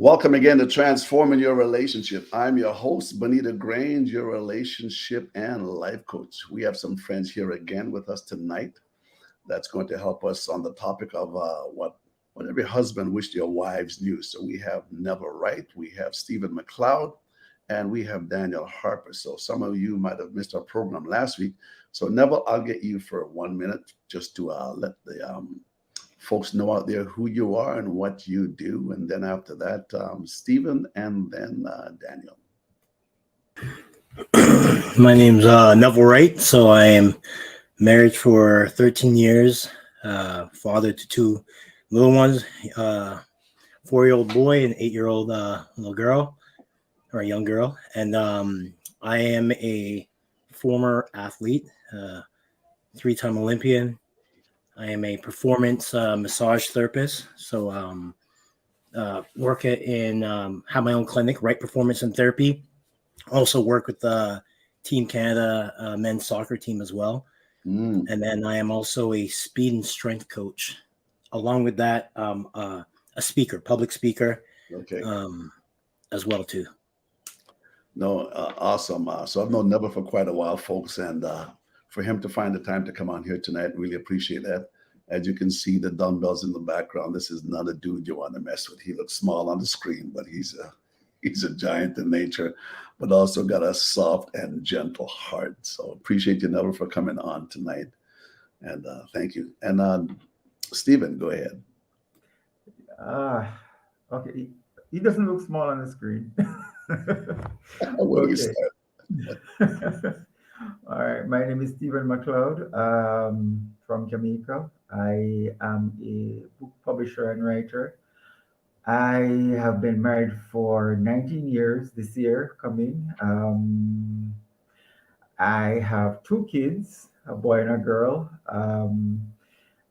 Welcome again to Transforming Your Relationship. I'm your host, Bonitto Grange, your relationship and life coach. We have some friends here again with us tonight that's going to help us on the topic of what every husband wished their wives knew. So we have Neville Wright, we have Stephen McLeod, and we have Daniel Harper. So some of you might have missed our program last week. So Neville, I'll get you for 1 minute just to let the folks know out there who you are and what you do. And then after that, Stephen and then Daniel. My name's Neville Wright. So I am married for 13 years, father to two little ones, 4-year-old boy and 8-year-old little girl or a young girl. And I am a former athlete, 3-time Olympian. I am a performance massage therapist. So work have my own clinic, Right Performance and Therapy. Also work with Team Canada men's soccer team as well. And then I am also a speed and strength coach. Along with that, a speaker, public speaker, as well too. No, awesome. So I've known Neville for quite a while, folks, and for him to find the time to come on here tonight, really appreciate that. As you can see, the dumbbells in the background. This is not a dude you want to mess with. He looks small on the screen, but he's a giant in nature, but also got a soft and gentle heart. So appreciate you, Neville, for coming on tonight, and thank you. And Stephen, go ahead. Okay, he doesn't look small on the screen. Okay. All right, my name is Stephen McLeod from Jamaica. I am a book publisher and writer. I have been married for 19 years this year coming. I have 2 kids, a boy and a girl,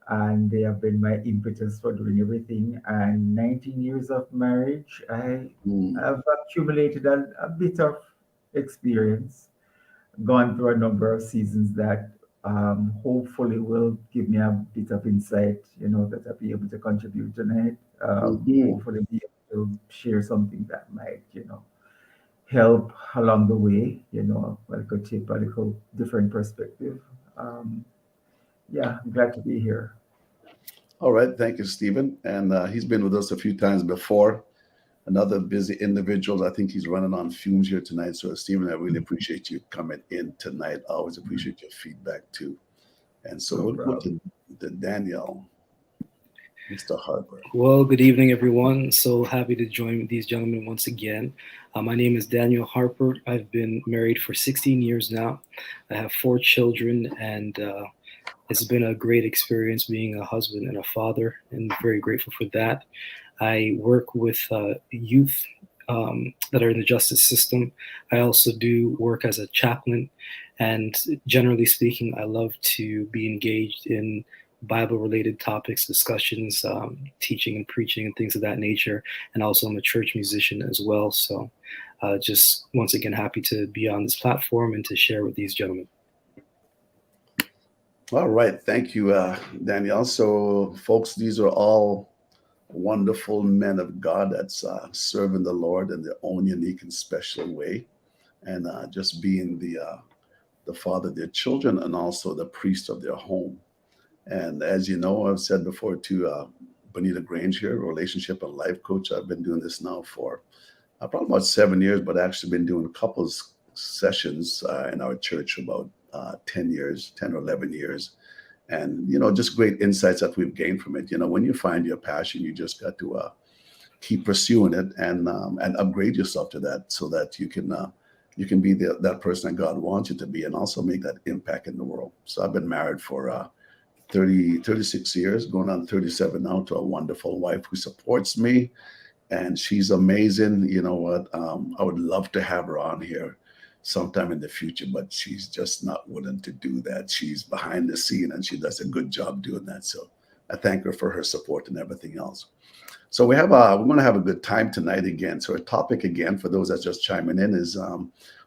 and they have been my impetus for doing everything. And 19 years of marriage, I have accumulated a bit of experience, gone through a number of seasons that hopefully will give me a bit of insight, that I'll be able to contribute tonight. Hopefully be able to share something that might, help along the way, I could take a little different perspective. Yeah, I'm glad to be here. All right. Thank you, Stephen. And he's been with us a few times before. Another busy individual. I think he's running on fumes here tonight. So, Stephen, I really appreciate you coming in tonight. I always appreciate your feedback, too. And so we'll go to Daniel, Mr. Harper. Well, good evening, everyone. So happy to join these gentlemen once again. My name is Daniel Harper. I've been married for 16 years now. I have 4 children, and it's been a great experience being a husband and a father, and very grateful for that. I work with youth that are in the justice system. I also do work as a chaplain, and generally speaking, I love to be engaged in Bible-related topics, discussions, teaching and preaching and things of that nature. And also I'm a church musician as well. So just once again, happy to be on this platform and to share with these gentlemen. All right. Thank you, Danielle. So, folks, these are all wonderful men of God that's serving the Lord in their own unique and special way, and just being the father of their children and also the priest of their home. And as you know, I've said before to Bonitto Grange here, relationship and life coach. I've been doing this now for probably about 7 years, but actually been doing couples sessions in our church for about 10 or 11 years. And, just great insights that we've gained from it. When you find your passion, you just got to keep pursuing it and upgrade yourself to that so that you can be that person that God wants you to be and also make that impact in the world. So I've been married for 36 years, going on 37 now, to a wonderful wife who supports me, and she's amazing. You know what? I would love to have her on here sometime in the future, but she's just not willing to do that. She's behind the scene and she does a good job doing that. So I thank her for her support and everything else. So we're going to have a good time tonight again. So our topic again, for those that's just chiming in, is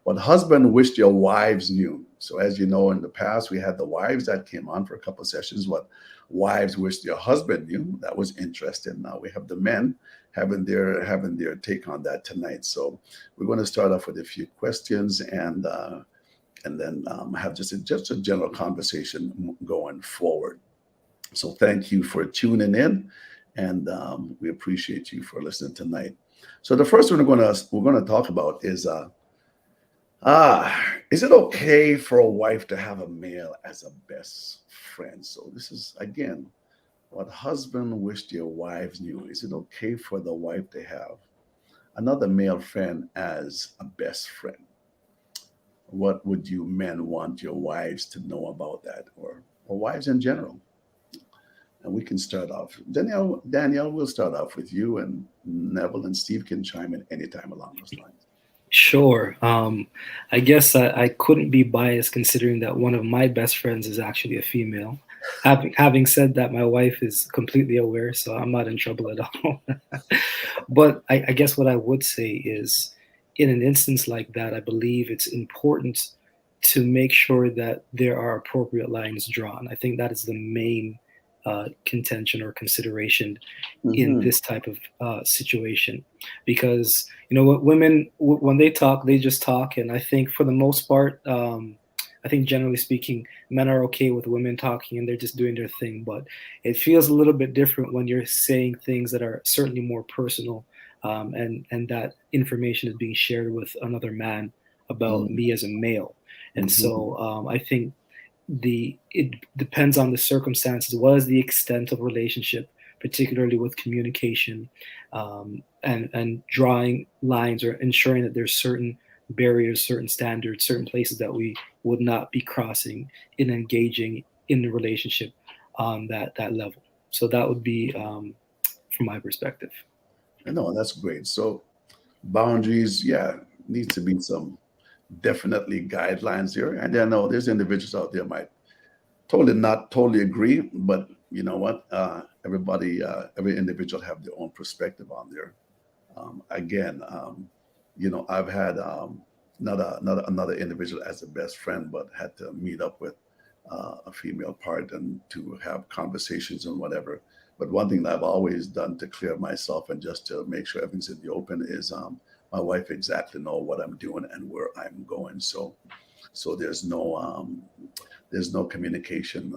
what husband wished your wives knew. So, as you know, in the past, we had the wives that came on for a couple of sessions. What wives wished your husband knew. That was interesting. Now we have the men having their take on that tonight. So, we're going to start off with a few questions and then have just a general conversation going forward. So, thank you for tuning in, and we appreciate you for listening tonight. So, the first one we're going to talk about is it okay for a wife to have a male as a best friend? So this is again what husband wished your wives knew. Is it okay for the wife to have another male friend as a best friend? What would you men want your wives to know about that, or wives in general? And we can start off. Danielle, we'll start off with you, and Neville and Steve can chime in anytime along those lines. Sure. I guess I couldn't be biased considering that one of my best friends is actually a female. Having said that, my wife is completely aware, so I'm not in trouble at all. But I guess what I would say is, in an instance like that, I believe it's important to make sure that there are appropriate lines drawn. I think that is the main contention or consideration in Hmm. this type of situation, because what women, when they talk, they just talk, and I think for the most part, I think generally speaking, men are okay with women talking and they're just doing their thing. But it feels a little bit different when you're saying things that are certainly more personal, and that information is being shared with another man about me as a male. And Hmm. so I think it depends on the circumstances. What is the extent of relationship, particularly with communication, and drawing lines or ensuring that there's certain barriers, certain standards, certain places that we would not be crossing in engaging in the relationship on that level. So that would be from my perspective. No, that's great. So boundaries, yeah, needs to be some definitely guidelines here. And I know there's individuals out there might totally not totally agree, but you know what? Every individual have their own perspective on there. Again, I've had another individual as a best friend, but had to meet up with a female part and to have conversations and whatever. But one thing that I've always done to clear myself and just to make sure everything's in the open is my wife exactly know what I'm doing and where I'm going. So there's no communication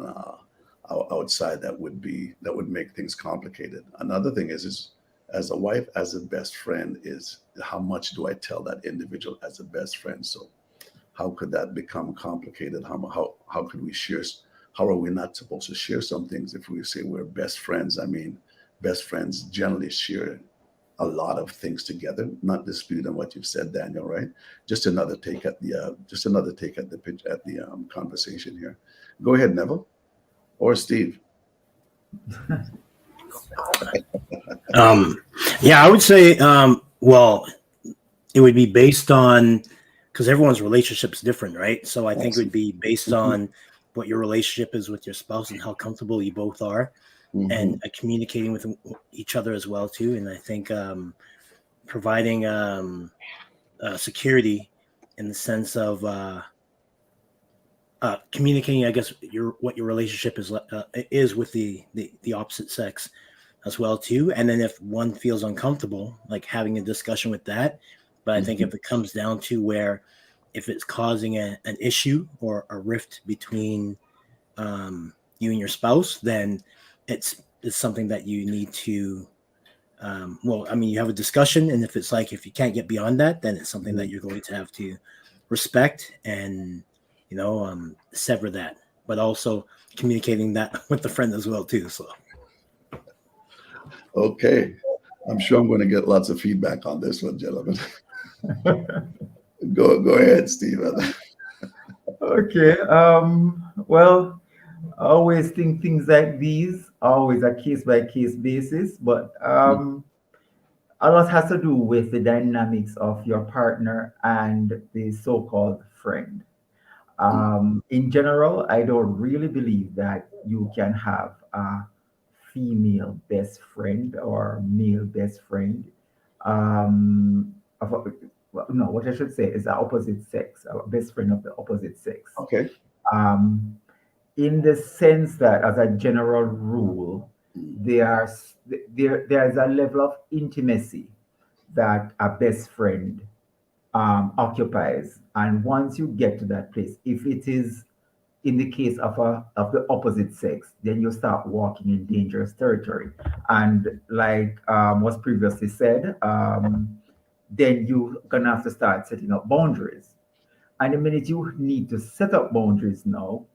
outside that would make things complicated. Another thing is as a wife, as a best friend, is how much do I tell that individual as a best friend? So how could that become complicated? How could we share? How are we not supposed to share some things if we say we're best friends? I mean, best friends generally share a lot of things together. Not disputing on what you've said, Daniel. Right? Just another take at the pitch at the conversation here. Go ahead, Neville or Steve. Um, yeah, I would say, well, it would be based on, because everyone's relationship is different, right? So I think it would Awesome. be based Hmm. on what your relationship is with your spouse and how comfortable you both are, and Hmm. communicating with each other as well too. And I think providing security in the sense of communicating, I guess, what your relationship is with the opposite sex as well too. And then if one feels uncomfortable, like having a discussion with that. But I think Hmm. if it comes down to where if it's causing an issue or a rift between you and your spouse, then it's something that you need to well, I mean, you have a discussion, and if it's like if you can't get beyond that, then it's something that Hmm. you're going to have to respect and sever that, but also communicating that with the friend as well too. So Okay. I'm sure I'm going to get lots of feedback on this one, gentlemen. Go ahead, Stephen. Okay. Well, I always think things like these are always a case by case basis, but a lot has to do with the dynamics of your partner and the so-called friend. In general, I don't really believe that you can have a female best friend or male best friend. Um, of- well, no, what I should say is the opposite sex, a best friend of the opposite sex. Okay. Um, in the sense that, as a general rule, Mm, there is a level of intimacy that a best friend occupies, and once you get to that place, if it is in the case of the opposite sex, then you start walking in dangerous territory, and like was previously said, then you're gonna have to start setting up boundaries. And the minute you need to set up boundaries now,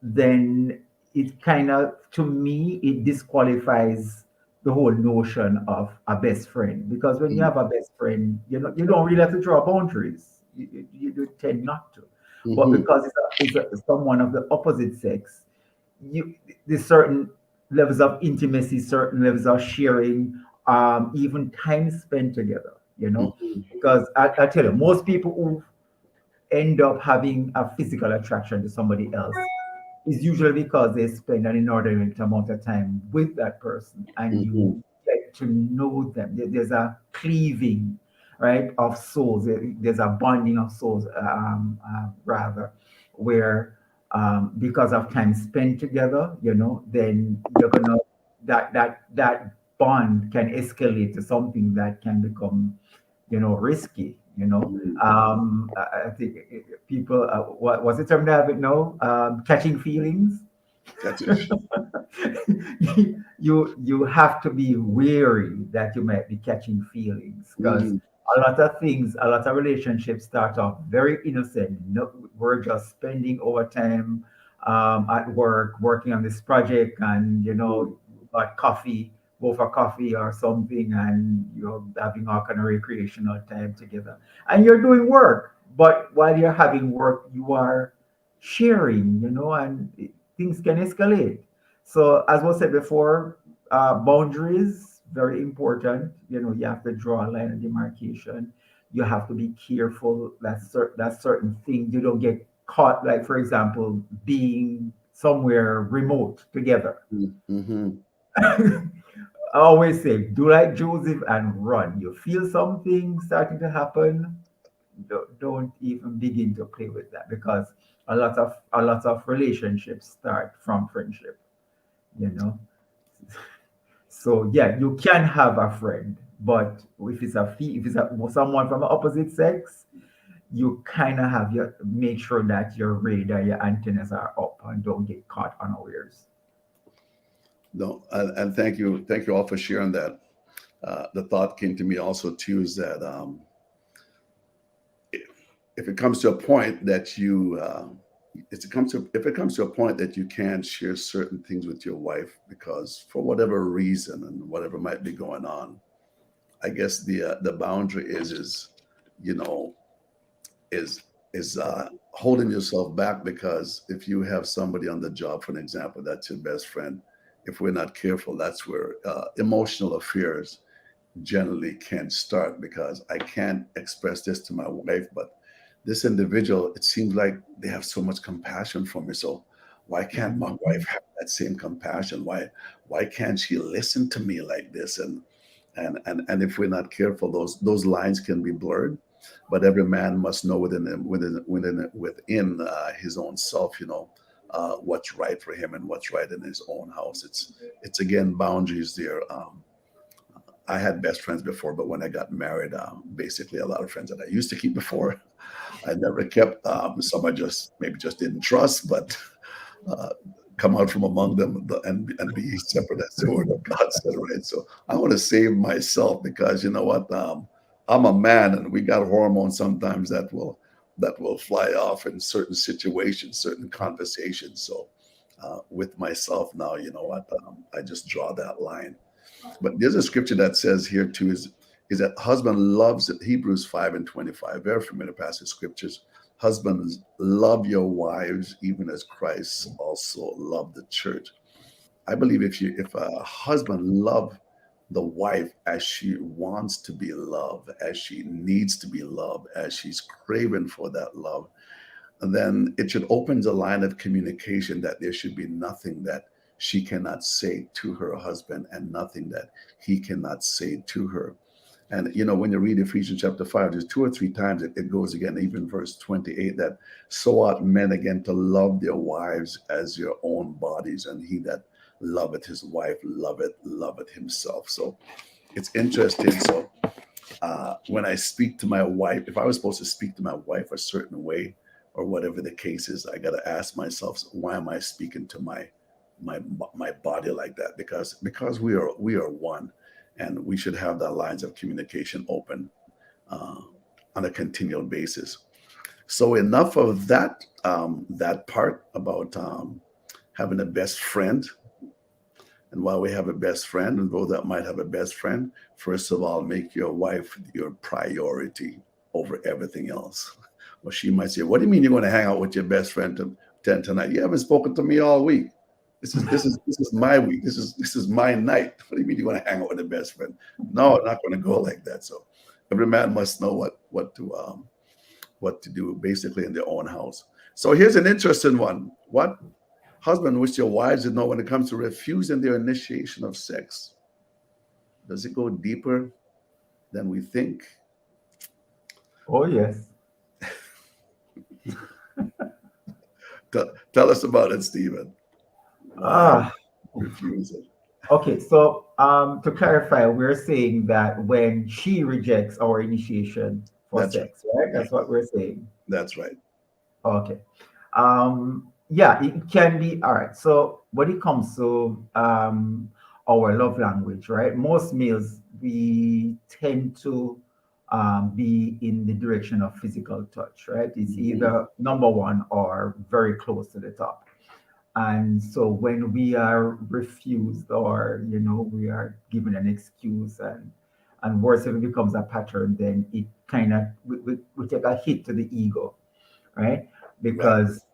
then it kind of, to me, it disqualifies the whole notion of a best friend. Because when you mm, have a best friend, you don't really have to draw boundaries. You tend not to. But mhm, because it's someone of the opposite sex, you there's certain levels of intimacy, certain levels of sharing, even time spent together. mhm, Because I tell you, most people who end up having a physical attraction to somebody else is usually because they spend an inordinate amount of time with that person, and mhm, you get to know them. There's a cleaving, right, of souls. There's a bonding of souls, rather, where because of time spent together, then you're gonna that bond can escalate to something that can become, risky. mhm. I think people, what was the term that I have it now? Catching feelings. That's it. You have to be wary that you might be catching feelings, because Mhm, a lot of relationships start off very innocent. No, we're just spending overtime at work, working on this project, and mhm, got coffee, go for coffee or something, and you're having all kind of recreational time together, and you're doing work. But while you're having work, you are sharing, and things can escalate. So, as was said before, boundaries very important. You have to draw a line of demarcation. You have to be careful that certain things you don't get caught. Like, for example, being somewhere remote together. mhm. I always say, do like Joseph and run. You feel something starting to happen, don't even begin to play with that, because a lot of relationships start from friendship. You know. So yeah, you can have a friend, but if it's someone from the opposite sex, you kind of have your make sure that your radar, your antennas are up and don't get caught unawares. No, and thank you all for sharing that. The thought came to me also too is that if it comes to a point that if it comes to a point that you can't share certain things with your wife because for whatever reason and whatever might be going on, I guess the boundary is you know is holding yourself back, because if you have somebody on the job, for an example, that's your best friend. If we're not careful, that's where emotional affairs generally can start, because I can't express this to my wife, but this individual, it seems like they have so much compassion for me. So why can't my wife have that same compassion? Why can't she listen to me like this? And if we're not careful, those lines can be blurred. But every man must know within his own self, what's right for him and what's right in his own house. It's again boundaries there. I had best friends before, but when I got married, basically a lot of friends that I used to keep before, I never kept. Some I just maybe just didn't trust, but uh, come out from among them and be separate, as the word of God said, right? So I want to save myself, because you know what? I'm a man, and we got hormones sometimes that will fly off in certain situations, certain conversations. So with myself now, you know what? I just draw that line. But there's a scripture that says here too is that husband loves it. Hebrews 5:25, very familiar passage scriptures. Husbands, love your wives even as Christ also loved the church. I believe if a husband love the wife as she wants to be loved, as she needs to be loved, as she's craving for that love, then it should open the line of communication, that there should be nothing that she cannot say to her husband and nothing that he cannot say to her. And when you read Ephesians chapter 5, there's 2 or 3 times it goes again, even verse 28, that so ought men again to love their wives as their own bodies, and he that loveth his wife loveth himself. So it's interesting. So when I speak to my wife, if I was supposed to speak to my wife a certain way, or whatever the case is, I got to ask myself, why am I speaking to my body like that? Because we are one, and we should have the lines of communication open on a continual basis. So enough of that that part about having a best friend. And while we have a best friend, and those that might have a best friend, first of all, make your wife your priority over everything else. Well, she might say, "What do you mean you're going to hang out with your best friend tonight? You haven't spoken to me all week. This is my week. This is my night. What do you mean you're going to hang out with a best friend? No, I'm not going to go like that." So every man must know what to do, basically, in their own house. So here's an interesting one. What husband wish your wives to know when it comes to refusing their initiation of sex? Does it go deeper than we think? Oh, yes. Tell us about it, Stephen. Ah, Refusal. okay. So, to clarify, we're saying that when she rejects our initiation for That's right. sex, right? That's what we're saying. That's right. Okay. Yeah, it can be. All right. So when it comes to our love language, right? Most males, we tend to be in the direction of physical touch, right? It's either number one or very close to the top. And so when we are refused, or we are given an excuse, and worse, if it becomes a pattern, then it kind of we take a hit to the ego, right? Right. Because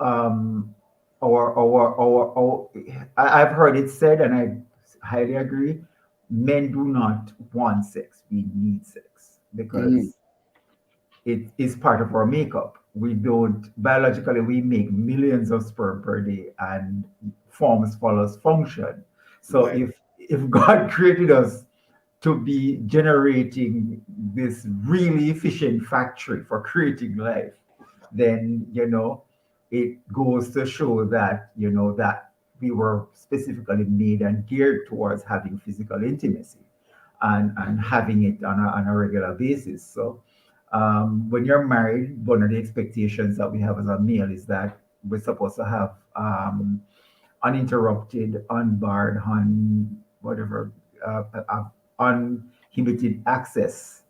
um our I've heard it said, and I highly agree, men do not want sex, we need sex, Mhm. because it is part of our makeup. We don't biologically, we make millions of sperm per day, and forms follows function. So Right. if God created us to be generating this really efficient factory for creating life, then it goes to show that that we were specifically made and geared towards having physical intimacy, and having it on a regular basis. So when you're married, one of the expectations that we have as a male is that we're supposed to have uninterrupted, unbarred, whatever, uninhibited access,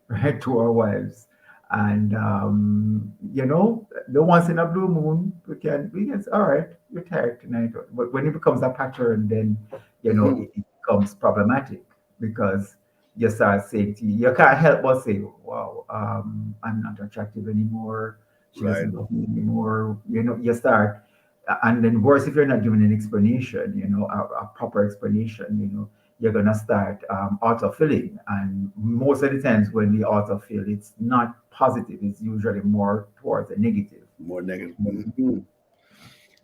right, to our wives. And the once in a blue moon, we can say, all right, you're tired tonight. But when it becomes a pattern, then Mhm. it becomes problematic, because you start saying you can't help but say, wow, I'm not attractive anymore. She Right. doesn't love me anymore. You start, and then worse, if you're not giving an explanation, a proper explanation, you're gonna start autofilling, and most of the times when we autofill, it's not positive. It's usually more towards a negative. More negative. Mhm.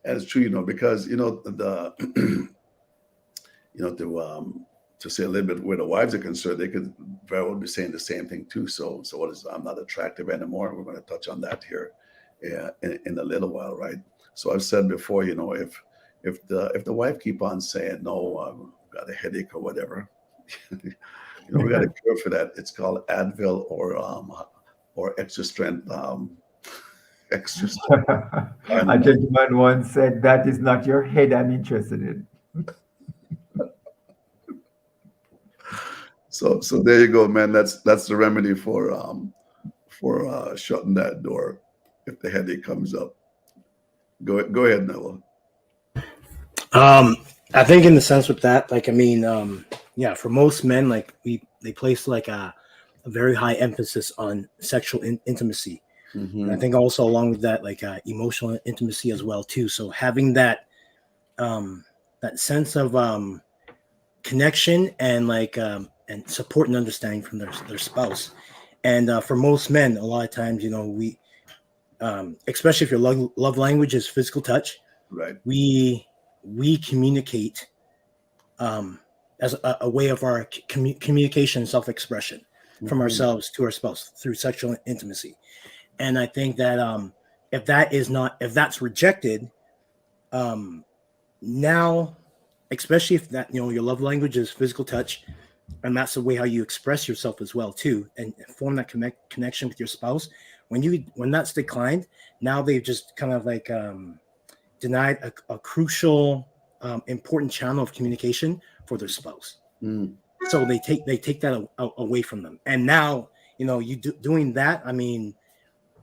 And it's true, because the to say a little bit where the wives are concerned, they could very well be saying the same thing too. So what is, I'm not attractive anymore. We're going to touch on that here in a little while, right? So I've said before, if the wife keep on saying no, I've got a headache or whatever, we got a cure for that. It's called Advil or extra strength extra strength. A gentleman once said, "That is not your head I'm interested in." So there you go, man. That's the remedy for shutting that door if the headache comes up. Go ahead, Noah. Um, I think in the sense with that, like, I mean, yeah, for most men, like they place like a very high emphasis on sexual intimacy. And I Mm-hmm. think also along with that, like emotional intimacy as well too. So having that sense of connection and like and support and understanding from their spouse. And for most men, a lot of times, we especially if your love language is physical touch, Right. we communicate um, as a way of our communication, self-expression from ourselves to our spouse through sexual intimacy. And I think that if that's rejected, now, especially if that, your love language is physical touch, and that's the way how you express yourself as well too, and form that connection with your spouse. When that's declined, now they've just kind of like denied a crucial, important channel of communication for their spouse. So they take that away from them, and now doing that. I mean,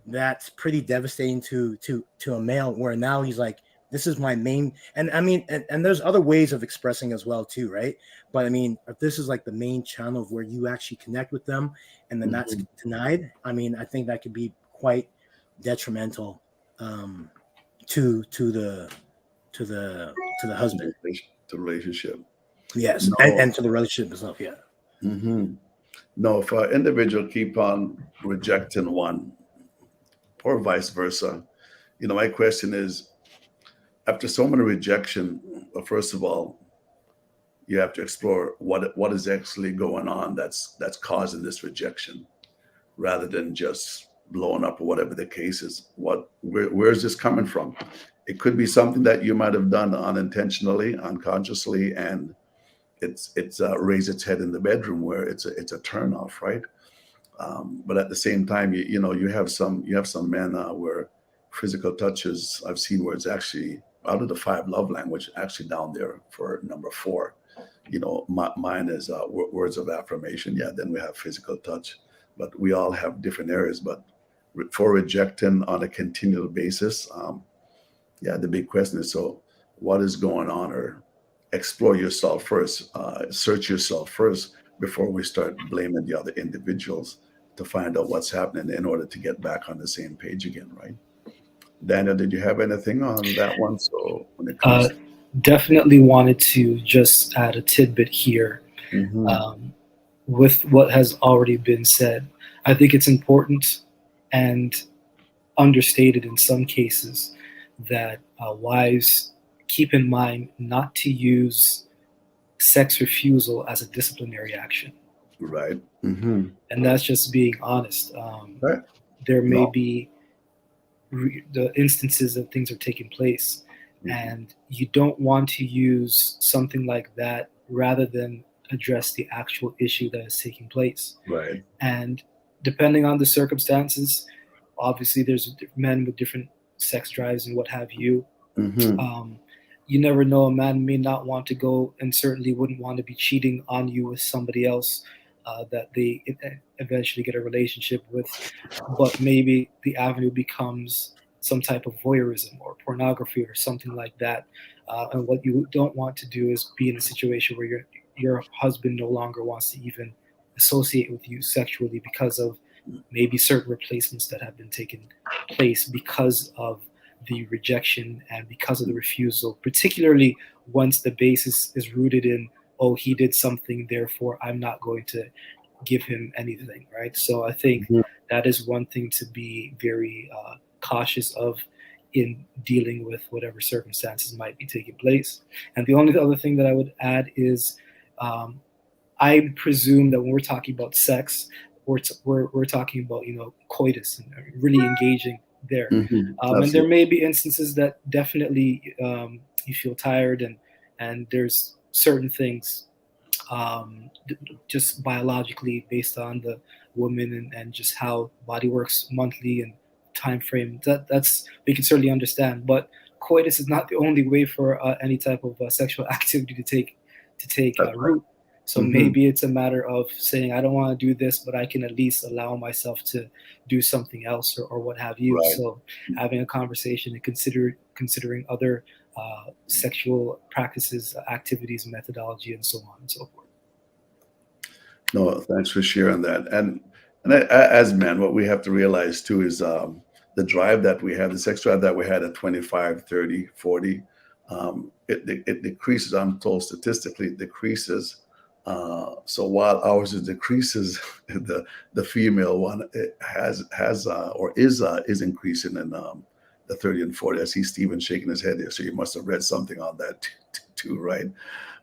that's pretty devastating to a male, where now he's like, this is my main. And I mean, and there's other ways of expressing as well too, right? But I mean, if this is like the main channel of where you actually connect with them, and then that's denied, I mean, I think that could be quite detrimental to the husband, to the relationship. Yes, and to the relationship itself. Yeah. No, if an individual keep on rejecting one, or vice versa, my question is, after so many rejection, first of all, you have to explore what is actually going on that's causing this rejection, rather than just blowing up or whatever the case is. Where is this coming from? It could be something that you might have done unintentionally, unconsciously, and it's raised its head in the bedroom, where it's a turnoff, right? But at the same time, you have some men where physical touches, I've seen where it's actually out of the 5 love language, actually down there for number 4. Mine is words of affirmation. Yeah, then we have physical touch, but we all have different areas. But for rejecting on a continual basis, the big question is, so what is going on? Or explore yourself first, search yourself first before we start blaming the other individuals, to find out what's happening in order to get back on the same page again, right? Daniel, did you have anything on that one? So when it comes definitely wanted to just add a tidbit here. With what has already been said, I think it's important and understated in some cases that wives keep in mind not to use sex refusal as a disciplinary action. Right. And that's just being honest. Right. There may be the instances that things are taking place, and you don't want to use something like that rather than address the actual issue that is taking place. Right. And depending on the circumstances, obviously there's men with different sex drives and what have you. You never know, a man may not want to go, and certainly wouldn't want to be cheating on you with somebody else that they eventually get a relationship with, but maybe the avenue becomes some type of voyeurism or pornography or something like that. And what you don't want to do is be in a situation where your husband no longer wants to even associate with you sexually because of maybe certain replacements that have been taken place because of the rejection and because of the refusal, particularly once the basis is rooted in, oh, he did something, therefore I'm not going to give him anything, right? So I think that is one thing to be very cautious of in dealing with whatever circumstances might be taking place. And the only other thing that I would add is I presume that when we're talking about sex, we're talking about, coitus and really engaging there. And there may be instances that definitely you feel tired and there's certain things just biologically based on the woman and just how body works monthly and time frame. That's we can certainly understand, but coitus is not the only way for any type of sexual activity to take root. So maybe it's a matter of saying, I don't want to do this, but I can at least allow myself to do something else or what have you. Right. So having a conversation and considering other sexual practices, activities, methodology, and so on and so forth. No, thanks for sharing that. And as men, what we have to realize too is the drive that we have, the sex drive that we had at 25, 30, 40, it decreases. I'm told statistically it decreases. So while ours is decreases, the female one is increasing in the 30 and 40. I see Stephen shaking his head there, so you must have read something on that too, right?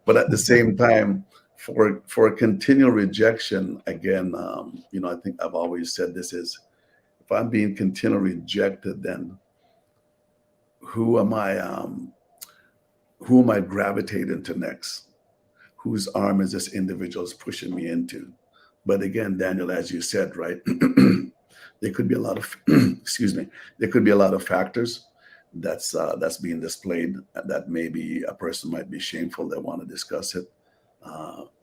But at the same time, for continual rejection, again, I think I've always said this is, if I'm being continually rejected, then who am I? Who am I gravitating to next? Whose arm is this individual is pushing me into? But again, Daniel, as you said, right, there could be a lot of excuse me, there could be a lot of factors that's being displayed that maybe a person might be shameful. They want to discuss it.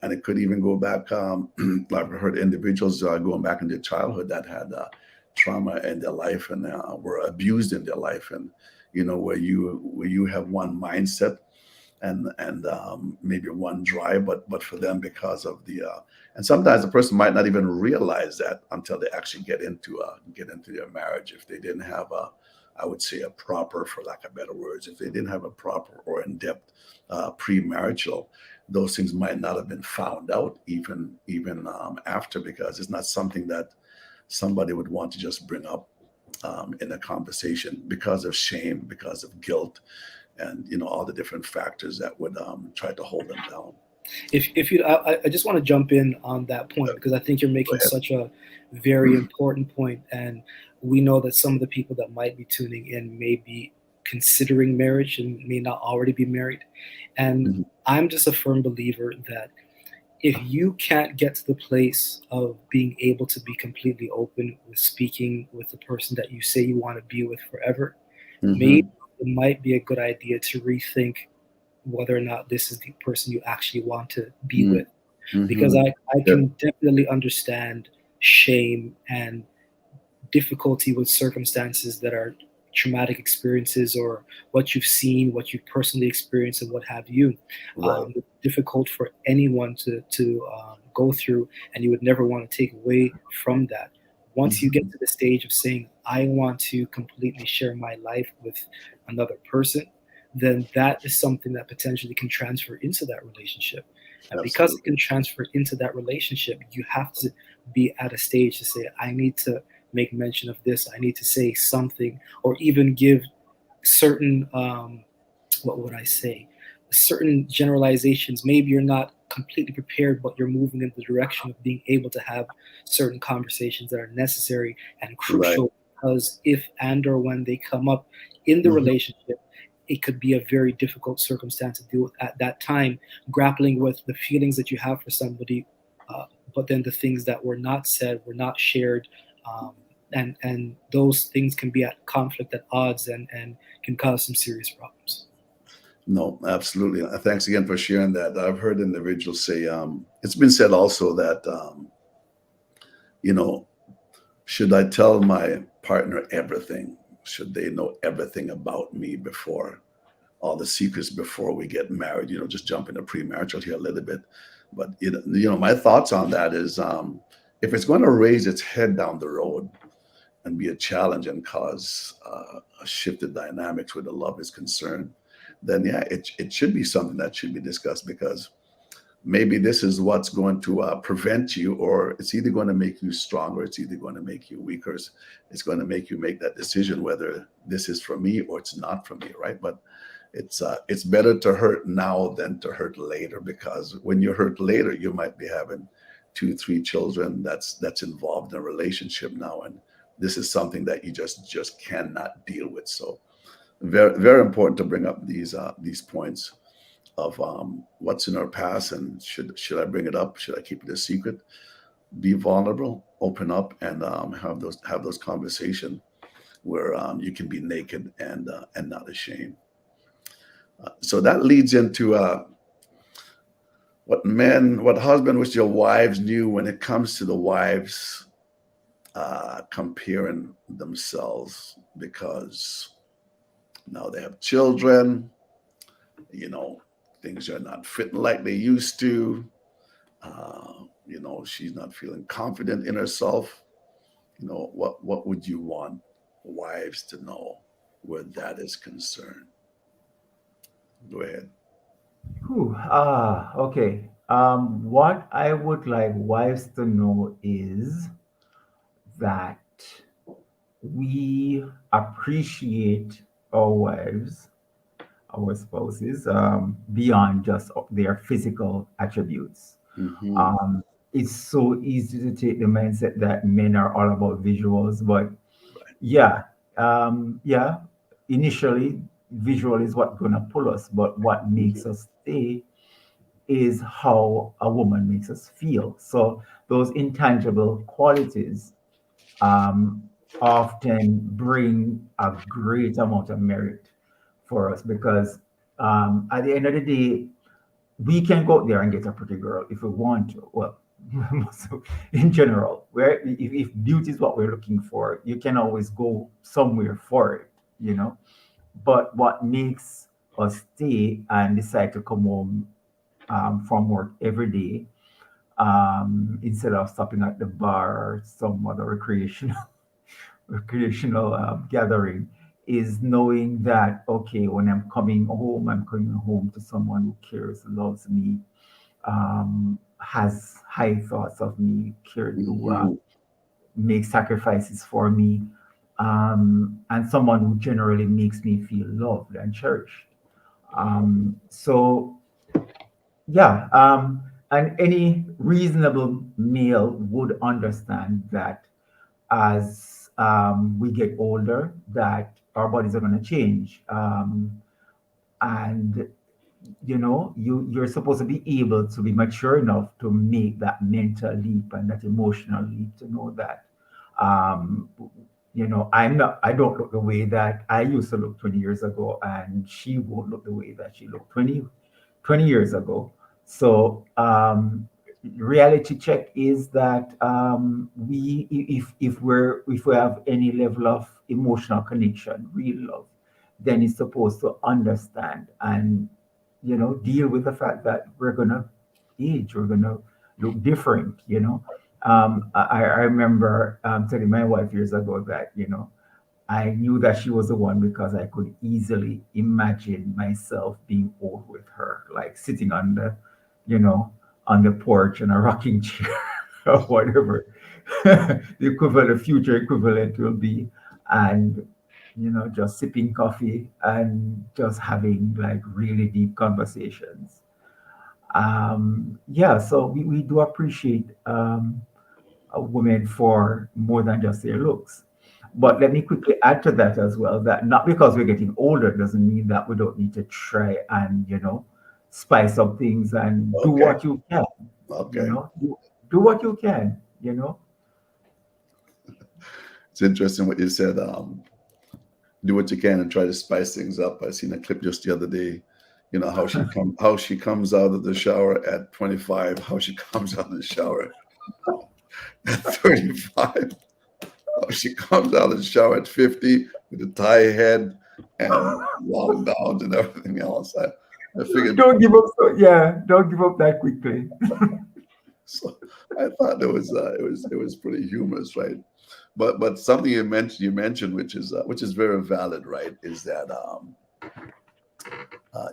And it could even go back. I've heard individuals going back into childhood that had trauma in their life and were abused in their life, and where you have one mindset and maybe one drive, but for them, because of the and sometimes the person might not even realize that until they actually get into their marriage. If they didn't have a, I would say, a proper, for lack of better words, if they didn't have a proper or in-depth premarital, those things might not have been found out even after, because it's not something that somebody would want to just bring up in a conversation because of shame, because of guilt, and all the different factors that would try to hold them down. If you, I just want to jump in on that point, because I think you're Go making ahead. such a very important point, and we know that some of the people that might be tuning in may be considering marriage and may not already be married. And Mhm. I'm just a firm believer that if you can't get to the place of being able to be completely open with speaking with the person that you say you want to be with forever, maybe Mhm. it might be a good idea to rethink whether or not this is the person you actually want to be Mhm. with. Because Mhm. I Yeah. can definitely understand shame and difficulty with circumstances that are traumatic experiences, or what you've seen, what you've personally experienced, and what have you. Right. It's difficult for anyone to go through, and you would never want to take away from that. Once you get Mhm. to the stage of saying, I want to completely share my life with another person, then that is something that potentially can transfer into that relationship. And because it Absolutely. can transfer into that relationship, you have to be at a stage to say, I need to make mention of this. I need to say something, or even give certain, what would I say, certain generalizations. Maybe you're not completely prepared, but you're moving in the direction of being able to have certain conversations that are necessary and Right. crucial, because if and or when they come up in the Mhm. relationship, it could be a very difficult circumstance to deal with at that time, grappling with the feelings that you have for somebody, uh, but then the things that were not said, were not shared, um, and those things can be at conflict, at odds, and can cause some serious problems. No, absolutely. Thanks again for sharing that. I've heard individuals say, it's been said also that, you know, should I tell my partner everything? Should they know everything about me before, all the secrets before we get married? Just jump into premarital here a little bit. But, my thoughts on that is, if it's going to raise its head down the road and be a challenge and cause a shifted dynamics where the love is concerned, then yeah, it should be something that should be discussed, because maybe this is what's going to prevent you, or it's either going to make you stronger, it's either going to make you weaker, it's going to make you make that decision whether this is for me or it's not for me, right? But it's better to hurt now than to hurt later, because when you hurt later, you might be having 2 3 children that's involved in a relationship now, and this is something that you just cannot deal with. So very very important to bring up these points of what's in our past, and should I bring it up, should I keep it a secret, be vulnerable, open up, and have those conversations where you can be naked and not ashamed. So that leads into what husband wish your wives knew when it comes to the wives comparing themselves, because now they have children, you know, things are not fitting like they used to. She's not feeling confident in herself. What would you want wives to know where that is concerned? Go ahead. Okay. What I would like wives to know is that we appreciate our wives, our spouses, beyond just their physical attributes. Mm-hmm. It's so easy to take the mindset that men are all about visuals, but yeah, yeah. Initially, visual is what's gonna pull us, but what makes us stay is how a woman makes us feel. So those intangible qualities um, often bring a great amount of merit for us because at the end of the day, we can go out there and get a pretty girl if we want to. Well, so in general, where if beauty is what we're looking for, you can always go somewhere for it, you know. But what makes us stay and decide to come home from work every day instead of stopping at the bar or some other recreational gathering is knowing that okay, when I'm coming home to someone who cares, loves me, has high thoughts of me, cared to Mm-hmm. make sacrifices for me, and someone who generally makes me feel loved and cherished. So yeah, and any reasonable male would understand that as we get older, that our bodies are going to change, and you're supposed to be able to be mature enough to make that mental leap and that emotional leap to know that um I don't look the way that I used to look 20 years ago, and she won't look the way that she looked 20 years ago. So reality check is that we if we have any level of emotional connection, real love, then it's supposed to understand and deal with the fact that we're gonna age, we're gonna look different. I remember telling my wife years ago that I knew that she was the one because I could easily imagine myself being old with her, like sitting on you know, on the porch in a rocking chair or whatever the future equivalent will be, and just sipping coffee and just having like really deep conversations. Yeah, so we do appreciate a woman for more than just their looks. But let me quickly add to that as well that not because we're getting older doesn't mean that we don't need to try and, spice up things and do Okay. what you can, you Okay. know, do, do what you can. It's interesting what you said. Do what you can and try to spice things up. I seen a clip just the other day. How she comes out of the shower at 25, how she comes out of the shower at 35, how she comes out of the shower at 50 with a tie head and long gowns and everything else. I figured. Don't give up. So, yeah, don't give up that quickly. So I thought it was pretty humorous, right? But something you mentioned which is very valid, right? Is that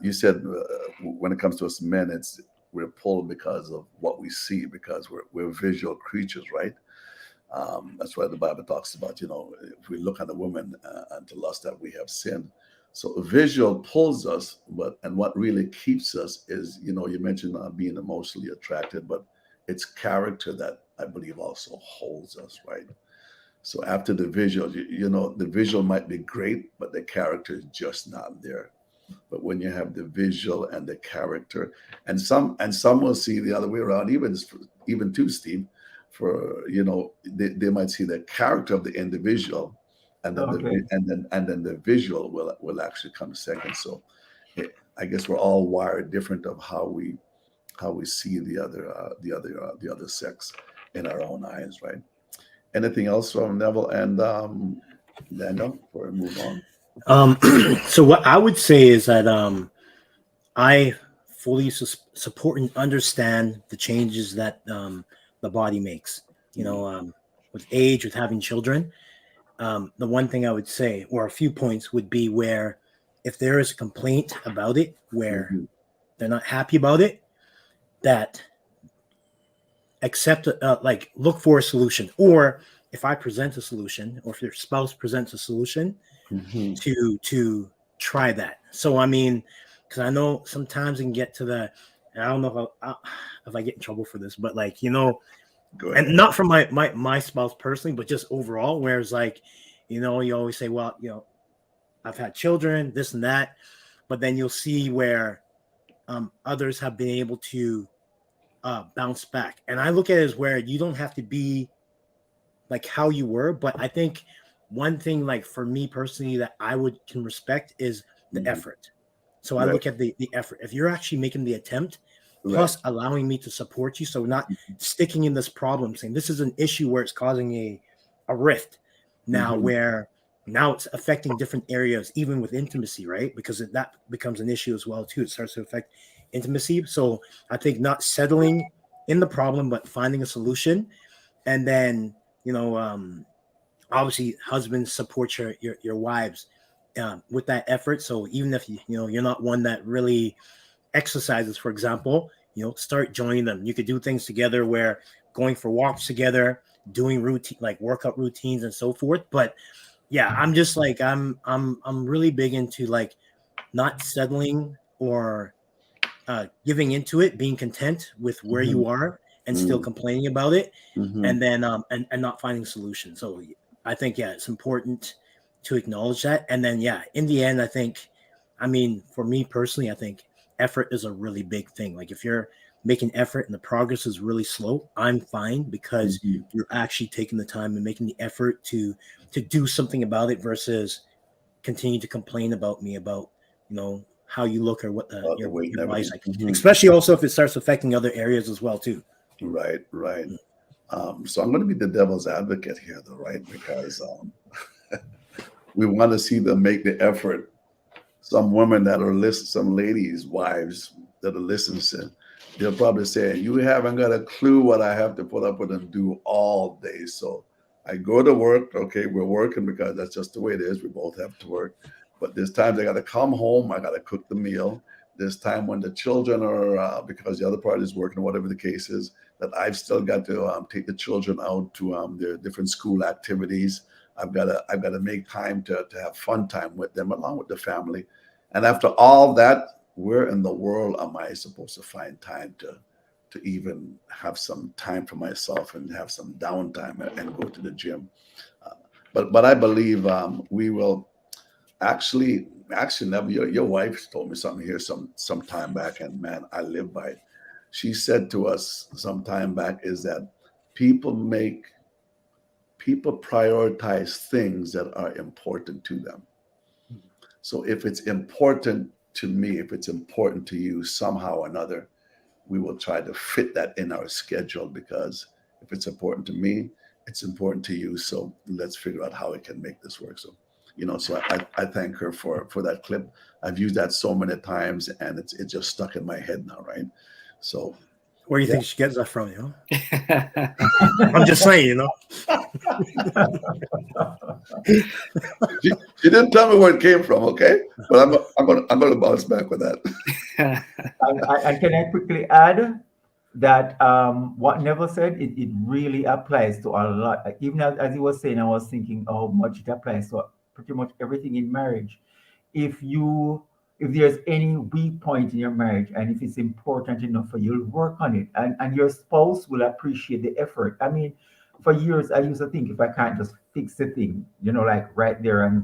you said when it comes to us men, we're pulled because of what we see, because we're visual creatures, right? That's why the Bible talks about, if we look at a woman and to lust that we have sinned. So visual pulls us, and what really keeps us is, you mentioned being emotionally attracted, but it's character that I believe also holds us, right? So after the visual, the visual might be great, but the character is just not there. But when you have the visual and the character, and some will see the other way around, even too, Steve, for they might see the character of the individual, and then Okay. the visual will actually come second. So I guess we're all wired different of how we see the other sex in our own eyes, right? Anything else from Neville and Daniel before we move on? Um, so what I would say is that I fully support and understand the changes that the body makes. With age, with having children, the one thing I would say, or a few points, would be where if there is a complaint about it, where Mhm. they're not happy about it, that accept, like, look for a solution, or if I present a solution, or if your spouse presents a solution, Mhm. to try that. So I mean, because I know sometimes it can get to the and I don't know if I get in trouble for this, but like, Go ahead. and not from my spouse personally, but just overall, whereas like, you always say, well, I've had children, this and that, but then you'll see where others have been able to bounce back. And I look at it as where you don't have to be like how you were, but I think one thing, like for me personally, that I can respect is the effort. So I Right. look at the effort. If you're actually making the attempt, Right. plus allowing me to support you, so not sticking in this problem, saying this is an issue where it's causing a rift now, where now it's affecting different areas, even with intimacy, right? Because that becomes an issue as well too. It starts to affect intimacy. So I think not settling in the problem, but finding a solution, and then obviously husbands support your wives with that effort. So even if you're not one that really exercises, for example, start joining them. You could do things together, where going for walks together, doing routine like workout routines and so forth. But yeah, I'm just like I'm really big into like not settling or giving into it, being content with where you are and still complaining about it, and then and not finding solutions. So I think it's important to acknowledge that, and then in the end, I think, I mean, for me personally, I think effort is a really big thing. Like if you're making effort and the progress is really slow, I'm fine, because you're actually taking the time and making the effort to do something about it, versus continue to complain about me about how you look or what About the your weight and body's everything. like, especially also if it starts affecting other areas as well too. Right. So I'm going to be the devil's advocate here, though, right? Because we want to see them make the effort. Some women that are listening, some ladies, wives that are listening, they'll probably say, "You haven't got a clue what I have to put up with and do all day." So I go to work. Okay, we're working because that's just the way it is. We both have to work. But there's times I got to come home. I got to cook the meal. There's time when the children are, because the other party is working, whatever the case is, that I've still got to take the children out to their different school activities. I've got to make time to have fun time with them along with the family. And after all that, where in the world am I supposed to find time to even have some time for myself and have some downtime and go to the gym? But I believe we will actually never. Your wife told me something here some time back, and man, I live by it. She said to us some time back is that people prioritize things that are important to them. So if it's important to me, if it's important to you somehow or another, we will try to fit that in our schedule, because if it's important to me, it's important to you. So let's figure out how we can make this work. So, so I thank her for that clip. I've used that so many times, and it's just stuck in my head now, right? So Where do you think she gets that from? I'm just saying, She didn't tell me where it came from, okay? But I'm gonna bounce back with that. And can I quickly add that what Neville said, it really applies to a lot. Even as he was saying, I was thinking how much it applies to pretty much everything in marriage. If there's any weak point in your marriage, and if it's important enough for you, you'll work on it, and your spouse will appreciate the effort. I mean, for years I used to think, if I can't just fix the thing, like right there and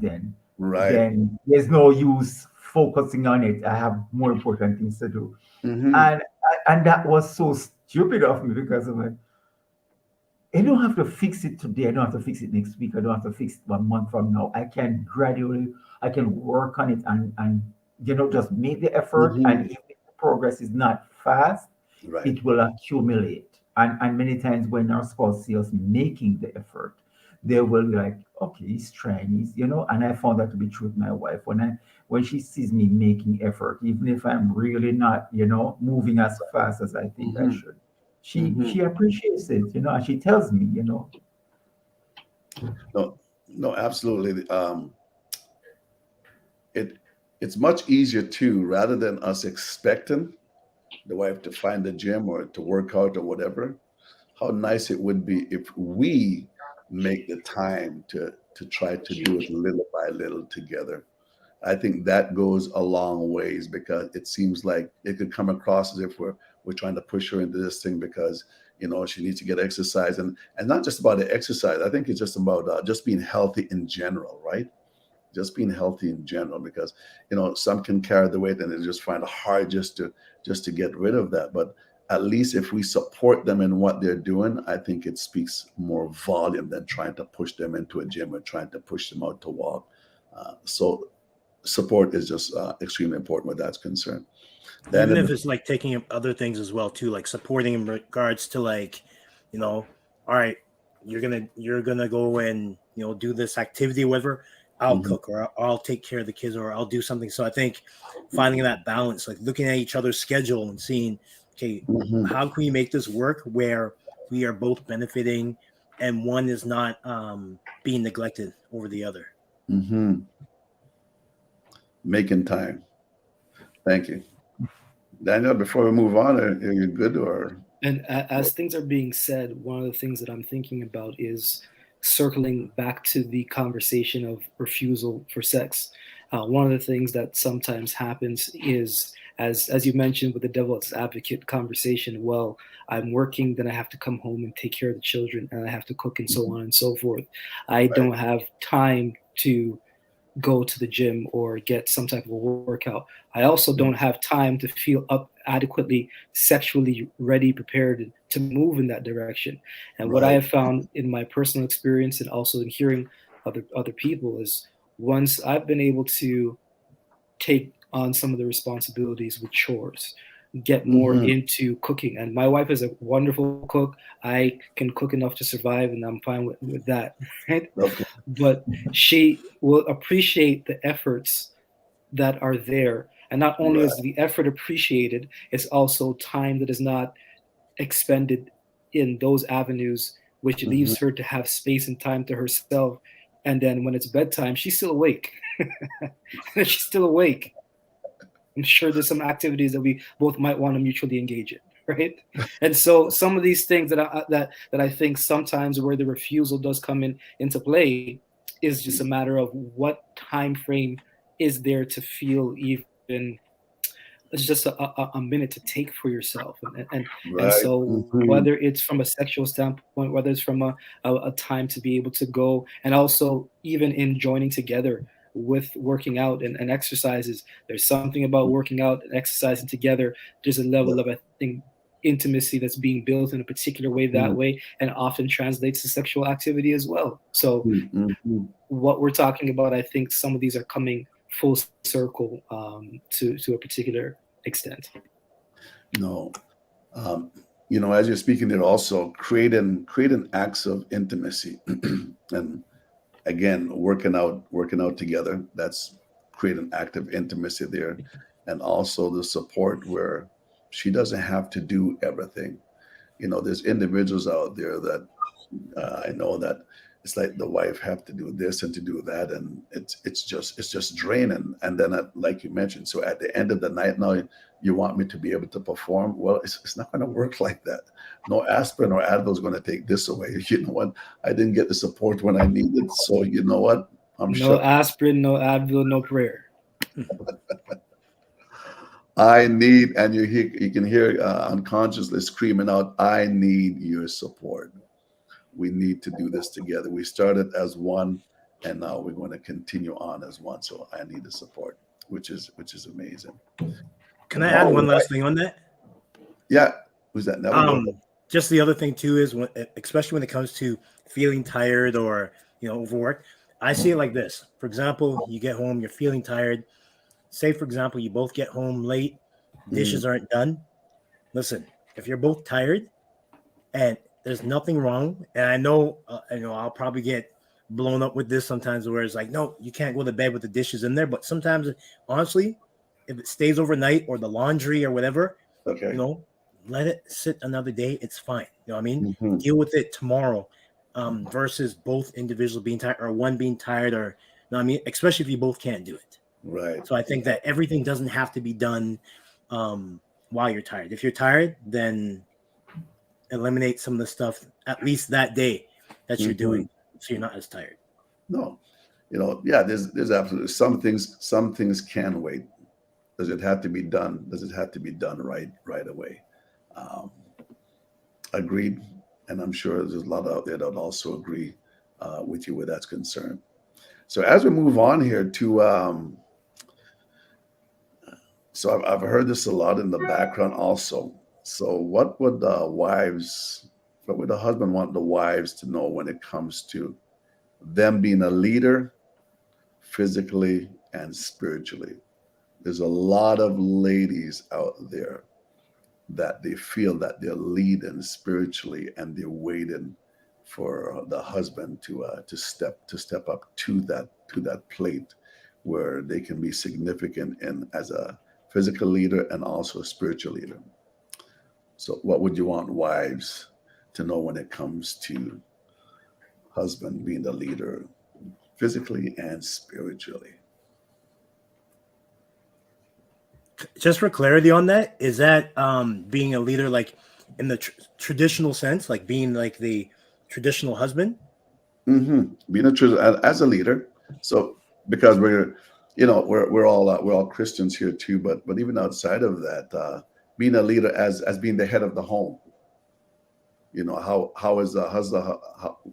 Right. then there's no use focusing on it. I have more important things to do. And that was so stupid of me, because I'm like, I don't have to fix it today. I don't have to fix it next week. I don't have to fix it 1 month from now. I can gradually, I can work on it, and just make the effort. And if the progress is not fast, Right. it will accumulate. And many times when our spouse sees us making the effort, they will be like, okay, he's trying, and I found that to be true with my wife. When she sees me making effort, even if I'm really not, moving as fast as I think I should, she appreciates it, and she tells me, No, absolutely. It's much easier too, rather than us expecting the wife to find the gym or to work out or whatever. How nice it would be if we make the time to try to do it little by little together. I think that goes a long ways, because it seems like it could come across as if we're trying to push her into this thing because she needs to get exercise, and not just about the exercise. I think it's just about just being healthy in general, right? Just being healthy in general, because some can carry the weight and they just find it hard just to get rid of that. But at least if we support them in what they're doing, I think it speaks more volume than trying to push them into a gym or trying to push them out to walk. So support is just extremely important where that's concerned. Even Then if it's like taking up other things as well too, like supporting in regards to like, all right, you're gonna go and do this activity, whatever. I'll Mhm. cook, or I'll take care of the kids, or I'll do something. So I think finding that balance, like looking at each other's schedule and seeing, okay, Mhm. how can we make this work where we are both benefiting and one is not being neglected over the other. Mhm. Making time. Thank you, Daniel. Before we move on, are you good or? And as things are being said, one of the things that I'm thinking about is circling back to the conversation of refusal for sex. One of the things that sometimes happens is, as you mentioned with the devil's advocate conversation, well, I'm working, then I have to come home and take care of the children, and I have to cook and so on and so forth. I Right. don't have time to go to the gym or get some type of a workout. I also don't have time to feel up adequately sexually ready, prepared to move in that direction. And what I Right. have found in my personal experience and also in hearing other people is, once I've been able to take on some of the responsibilities with chores, get more Mhm. into cooking. And my wife is a wonderful cook. I can cook enough to survive, and I'm fine with that. Right? Okay. But she will appreciate the efforts that are there. And not only Right. is the effort appreciated, it's also time that is not expended in those avenues, which Mhm. leaves her to have space and time to herself. And then when it's bedtime, she's still awake. She's still awake. I'm sure there's some activities that we both might want to mutually engage in, right? And so some of these things that I think sometimes where the refusal does come into play is just a matter of what time frame is there to feel even it's just a minute to take for yourself, and Right. so Mhm. whether it's from a sexual standpoint, whether it's from a time to be able to go, and also even in joining together with working out and exercises. There's something about working out and exercising together. There's a level of, I think, intimacy that's being built in a particular way that Mhm. way, and often translates to sexual activity as well. So Mhm. what we're talking about, I think some of these are coming full circle to a particular extent. No. Um, as you're speaking there, also creating acts of intimacy, and again, working out together. That's create an act of intimacy there, and also the support where she doesn't have to do everything. There's individuals out there that I know that it's like the wife have to do this and to do that, and it's just draining. And then, like you mentioned, so at the end of the night, now you want me to be able to perform. Well, it's not going to work like that. No aspirin or Advil is going to take this away. You know what? I didn't get the support when I needed, so you know what? I'm No shut. aspirin, no Advil, no prayer. I need, and you can hear unconsciously screaming out, "I need your support. We need to do this together. We started as one, and now we're going to continue on as one. So I need the support, which is amazing." Can I add All one right. last thing on that? Yeah. Who's that? Neville, go ahead. Just the other thing too is especially when it comes to feeling tired or overworked. I see it like this. For example, you get home, you're feeling tired. Say, for example, you both get home late, Mm, dishes aren't done. Listen, if you're both tired and there's nothing wrong, and I know, I'll probably get blown up with this sometimes, where it's like, no, you can't go to bed with the dishes in there. But sometimes, honestly, if it stays overnight or the laundry or whatever, you okay. know, let it sit another day. It's fine. You know what I mean? Hmm. Deal with it tomorrow, versus both individuals being tired or one being tired, or you know what I mean? Especially if you both can't do it. Right. So I think that everything doesn't have to be done while you're tired. If you're tired, then eliminate some of the stuff at least that day that you're Hmm. doing, so you're not as tired. No, Yeah, there's absolutely some things can wait. Does it have to be done? Does it have to be done right away? Um, Agreed, and I'm sure there's a lot out there that also agree with you where that's concerned. So as we move on here to, so I've heard this a lot in the background also. So what would the husband want the wives to know when it comes to them being a leader physically and spiritually? There's a lot of ladies out there that they feel that they're leading spiritually and they're waiting for the husband to step up to that plate where they can be significant in as a physical leader and also a spiritual leader. So what would you want wives to know when it comes to husband being the leader physically and spiritually? Just for clarity on that, is that being a leader like in the traditional sense, like being like the traditional husband? Being a true as a leader. So because we're all Christians here too, but even outside of that, being a leader as being the head of the home. How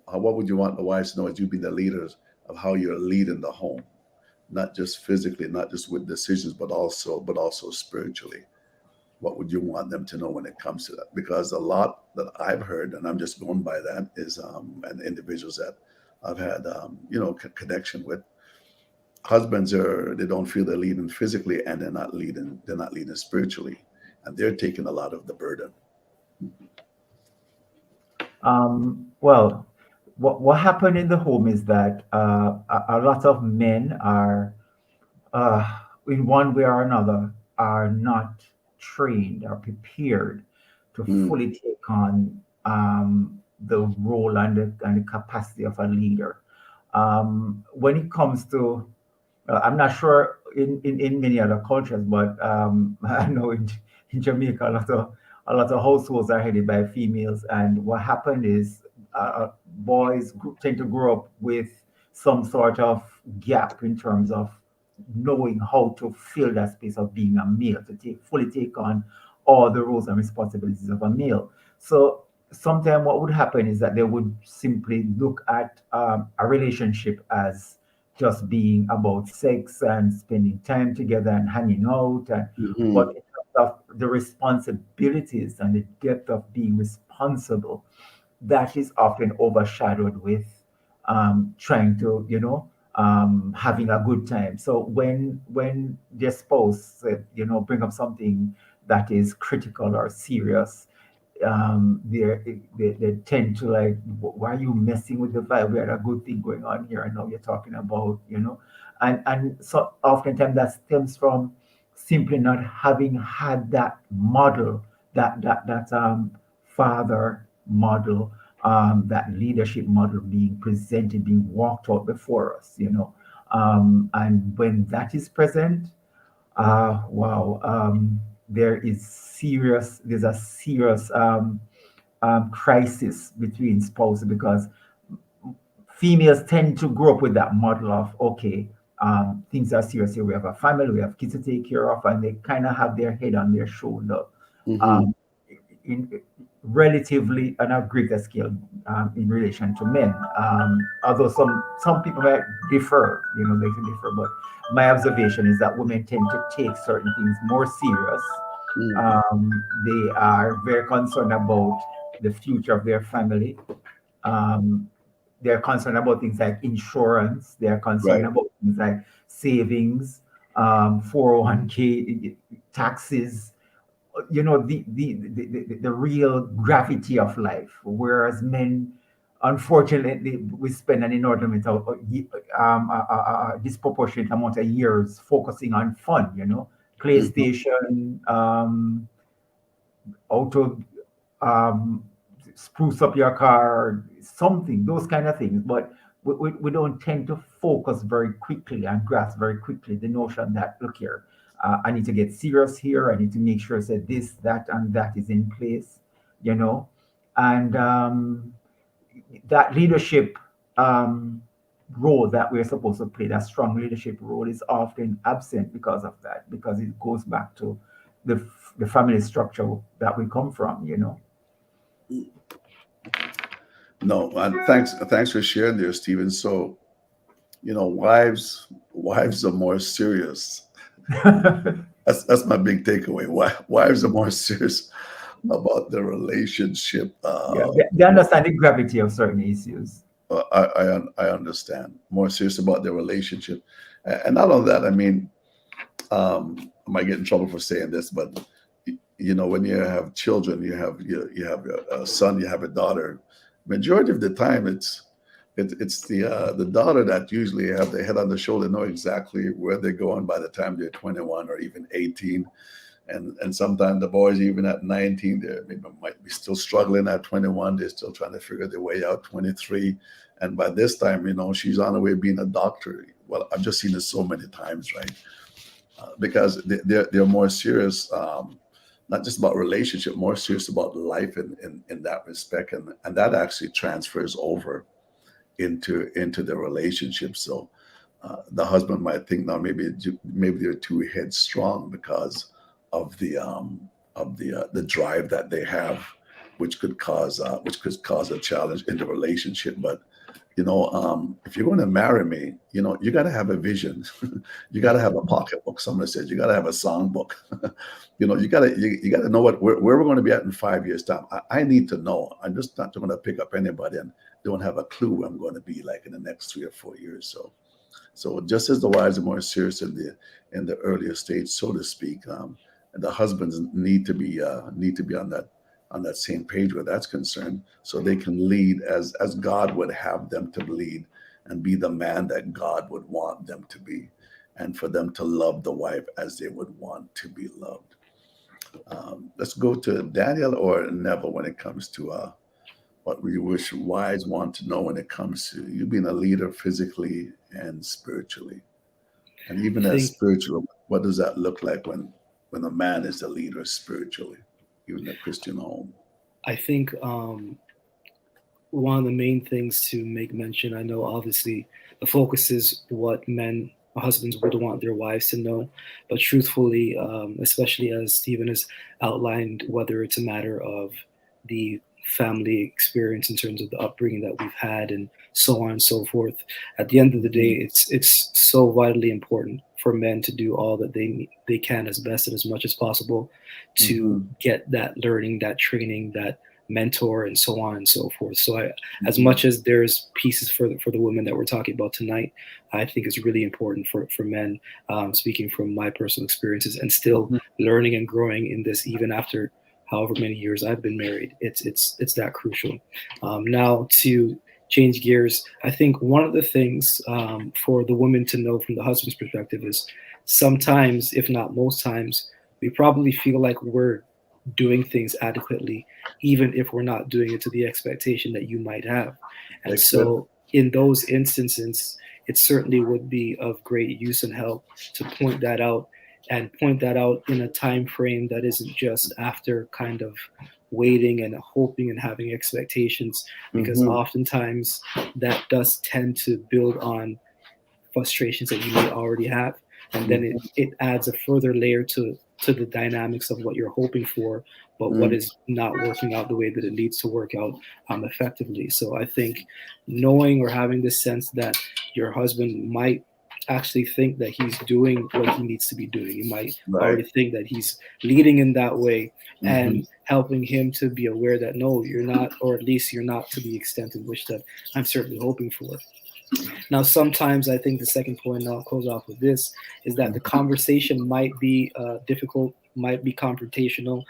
what would you want the wives to know as you being the leaders of how you're leading the home, not just physically, not just with decisions, but also spiritually. What would you want them to know when it comes to that? Because a lot that I've heard, and I'm just going by that, is and individuals that I've had connection with, husbands they don't feel they're leading physically, and they're not leading spiritually, and they're taking a lot of the burden. Well, what happened in the home is that a lot of men are, uh, in one way or another, are not trained or prepared to Mm, fully take on the role and the capacity of a leader. When it comes to, I'm not sure in many other cultures, but I know in Jamaica a lot of households are headed by females, and what happened is boys tend to grow up with some sort of gap in terms of knowing how to fill that space of being a male, to fully take on all the roles and responsibilities of a male. So sometimes what would happen is that they would simply look at a relationship as just being about sex and spending time together and hanging out. But mhm. in terms of the responsibilities and the depth of being responsible, that is often overshadowed with trying to, having a good time. So when their spouse, bring up something that is critical or serious, they tend to like, why are you messing with the vibe? We had a good thing going on here, and now you're talking about, and so oftentimes that stems from simply not having had that model, that father model, that leadership model being presented, being walked out before us, and when that is present, wow. There's a serious crisis between spouses because females tend to grow up with that model of, okay, things are serious here. We have a family, we have kids to take care of, and they kind of have their head on their shoulder. Mhm. Um, in relatively on a greater scale in relation to men. Although some people might differ, they can differ, but my observation is that women tend to take certain things more serious. Mm. They are very concerned about the future of their family. Um, they're concerned about things like insurance. They're concerned Right. about things like savings, 401k, taxes, the real gravity of life, whereas men, unfortunately, we spend an inordinate disproportionate amount of years focusing on fun, Mhm. PlayStation, auto, um, spruce up your car, something, those kind of things. But we don't tend to focus very quickly and grasp very quickly the notion that, look here, I need to get serious here. I need to make sure that this, that, and that is in place, you know. And that leadership um, role that we're supposed to play, that strong leadership role, is often absent because of that, because it goes back to the family structure that we come from, you know. No, thanks for sharing there, Stephen. So, wives are more serious. That's my big takeaway. Wives are more serious about the relationship. Yeah, they understand the gravity of certain issues. I understand, more serious about their relationship, and not only that. I mean, I might get in trouble for saying this, but when you have children, you have a son, you have a daughter. Majority of the time, it's the daughter that usually have their head on the shoulder, know exactly where they're going by the time they're 21 or even 18. And sometimes the boys, even at 19, they might be still struggling. At 21, they're still trying to figure their way out. 23, and by this time, she's on her way being a doctor. Well, I've just seen it so many times, right? Because they're more serious, not just about relationship, more serious about life in that respect, and that actually transfers over into the relationship. So the husband might think now maybe they're too headstrong because of the drive that they have, which could cause a challenge in the relationship. But if you're going to marry me, you got to have a vision. You got to have a pocketbook. Somebody said you got to have a songbook. You got to know where we're going to be at in 5 years time. I need to know. I'm just not going to pick up anybody and don't have a clue where I'm going to be like in the next 3 or 4 years. So just as the wives are more serious in the earlier stage, so to speak, and the husbands need to be on that same page where that's concerned, so they can lead as God would have them to lead, and be the man that God would want them to be, and for them to love the wife as they would want to be loved. Let's go to Daniel or Neville when it comes to what we wish wives want to know when it comes to you being a leader physically and spiritually, and even I as think spiritual. What does that look like when a man is the leader spiritually, even in a Christian home? I think one of the main things to make mention, I know obviously the focus is what husbands would want their wives to know, but truthfully, especially as Stephen has outlined, whether it's a matter of the family experience in terms of the upbringing that we've had and so on and so forth, at the end of the day, it's so vitally important for men to do all that they can as best and as much as possible to get that learning, that training, that mentor, and so on and so forth. So as much as there's pieces for the women that we're talking about tonight, I think it's really important for men, speaking from my personal experiences and still learning and growing in this, even after however many years I've been married. It's that crucial. Now to change gears, I think one of the things for the women to know from the husband's perspective is sometimes, if not most times, we probably feel like we're doing things adequately, even if we're not doing it to the expectation that you might have. And so in those instances, it certainly would be of great use and help to point that out, and point that out in a time frame that isn't just after kind of waiting and hoping and having expectations, because oftentimes that does tend to build on frustrations that you may already have, and then it adds a further layer to the dynamics of what you're hoping for, but what is not working out the way that it needs to work out effectively. So I think knowing or having this sense that your husband might actually think that he's doing what he needs to be doing. He might already think that he's leading in that way, and helping him to be aware that no, you're not, or at least you're not to the extent in which that I'm certainly hoping for. Now, sometimes I think the second point, and I'll close off with this, is that the conversation might be difficult, might be confrontational.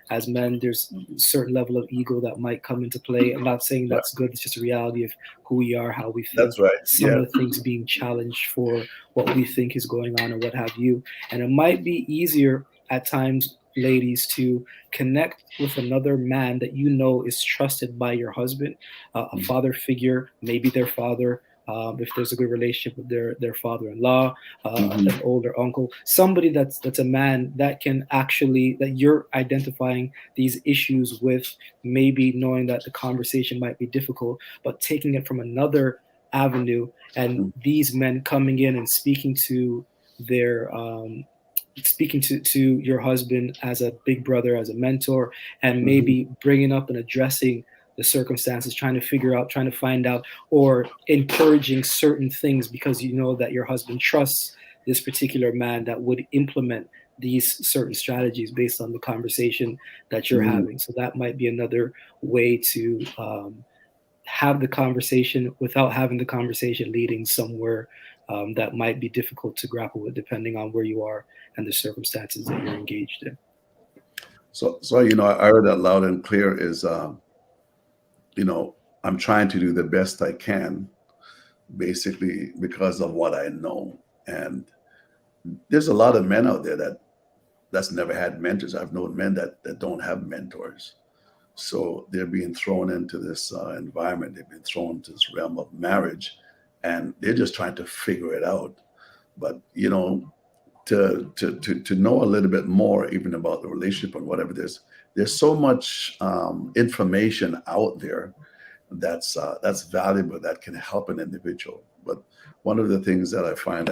As men, there's a certain level of ego that might come into play. I'm not saying that's good. It's just a reality of who we are, how we think. That's right. Some of the things being challenged for what we think is going on, or what have you. And it might be easier at times, ladies, to connect with another man that you know is trusted by your husband, a father figure, maybe their father, if there's a good relationship with their father-in-law, an older uncle, somebody that's a man that can actually, that you're identifying these issues with, maybe knowing that the conversation might be difficult, but taking it from another avenue, and these men coming in and speaking to their speaking to your husband as a big brother, as a mentor, and maybe bringing up and addressing the circumstances, trying to find out, or encouraging certain things because you know that your husband trusts this particular man that would implement these certain strategies based on the conversation that you're having. So that might be another way to have the conversation without having the conversation leading somewhere that might be difficult to grapple with, depending on where you are and the circumstances that you're engaged in. So I heard that loud and clear. Is I'm trying to do the best I can, basically because of what I know. And there's a lot of men out there that's never had mentors. I've known men that don't have mentors. So they're being thrown into this environment. They've been thrown into this realm of marriage, and they're just trying to figure it out. But to know a little bit more, even about the relationship and whatever, there's so much information out there that's valuable, that can help an individual. But one of the things that I find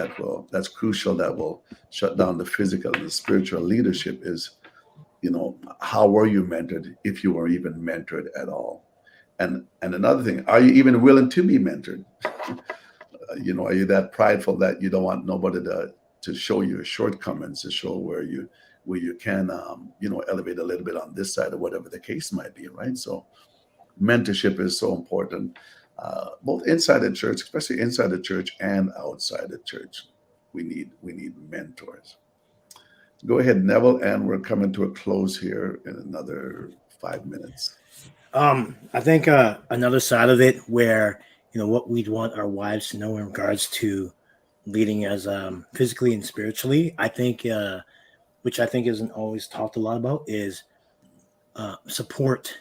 that's crucial, that will shut down the physical and the spiritual leadership is, how were you mentored, if you were even mentored at all? And another thing, are you even willing to be mentored? Are you that prideful that you don't want nobody to show you your shortcomings, to show where you can elevate a little bit on this side, or whatever the case might be, right? So mentorship is so important, both inside the church, especially inside the church, and outside the church. We need mentors. Go ahead, Neville, and we're coming to a close here in another 5 minutes. I think another side of it, where what we'd want our wives to know in regards to leading as physically and spiritually, I think, which I think isn't always talked a lot about, is support.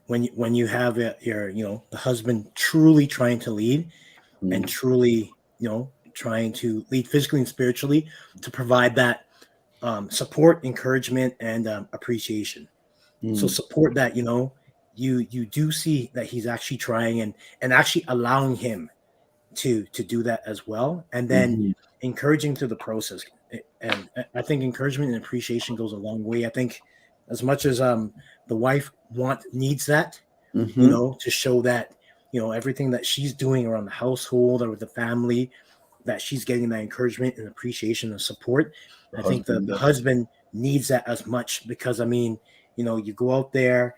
When you have your the husband truly trying to lead, and truly trying to lead physically and spiritually, to provide that support, encouragement, and appreciation. So support that you do see that he's actually trying, and actually allowing him to do that as well, and then encouraging through the process. And I think encouragement and appreciation goes a long way. I think as much as the wife needs that, to show that everything that she's doing around the household or with the family, that she's getting that encouragement and appreciation and support. I think the husband needs that as much, because you go out there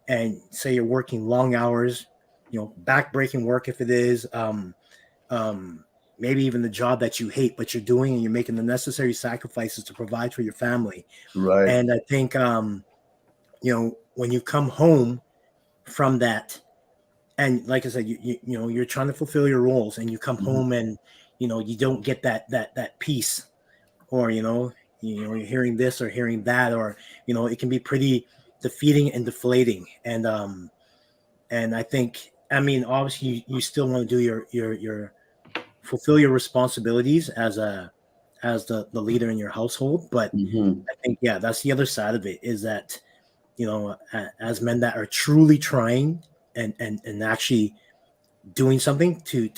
and say you're working long hours, back-breaking work if it is, maybe even the job that you hate, but you're doing, and you're making the necessary sacrifices to provide for your family. Right. And I think, when you come home from that, and like I said, you're trying to fulfill your roles, and you come home and, you don't get that peace, or, you're hearing this or hearing that, or, it can be pretty defeating and deflating. And I think, obviously you still want to do your fulfill your responsibilities as the leader in your household. But I think, that's the other side of it, is that, as men that are truly trying and actually doing something to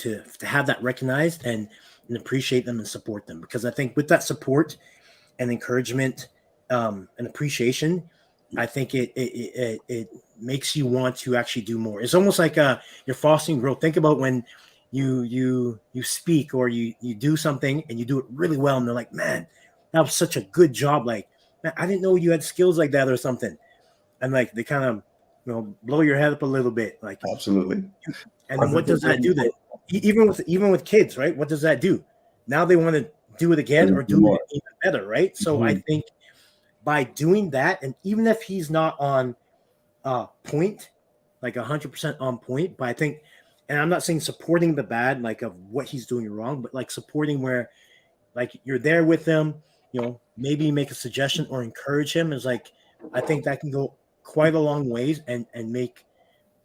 have that recognized, and appreciate them and support them. Because I think with that support and encouragement and appreciation, I think it makes you want to actually do more. It's almost like you're fostering growth. Think about when you speak, or you do something and you do it really well, and they're like, man, that was such a good job. Like, man, I didn't know you had skills like that, or something. And like, they kind of blow your head up a little bit, like, absolutely. And then what does that do then? Even with kids, right? What does that do? Now they want to do it again, or do it even better, right? So I think by doing that, and even if he's not on point, like 100% on point, but I think, and I'm not saying supporting the bad, like of what he's doing wrong, but like supporting where, like, you're there with him, maybe make a suggestion or encourage him, is like, I think that can go quite a long ways, and make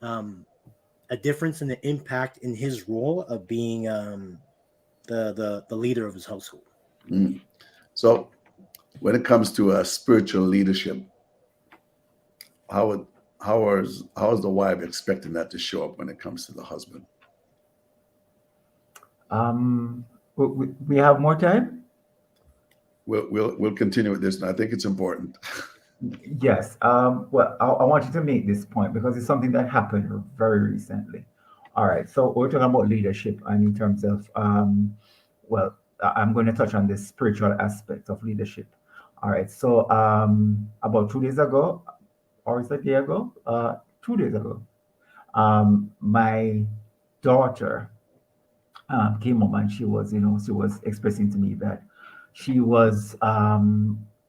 a difference in the impact in his role of being the leader of his household. So when it comes to spiritual leadership, how is the wife expecting that to show up when it comes to the husband? We have more time. We'll continue with this, and I think it's important. Yes. Well, I want you to make this point because it's something that happened very recently. All right. So we're talking about leadership, and in terms of, well, I'm going to touch on the spiritual aspect of leadership. All right. So about 2 days ago, or is it a day ago? 2 days ago, my daughter came home and she was expressing to me that she was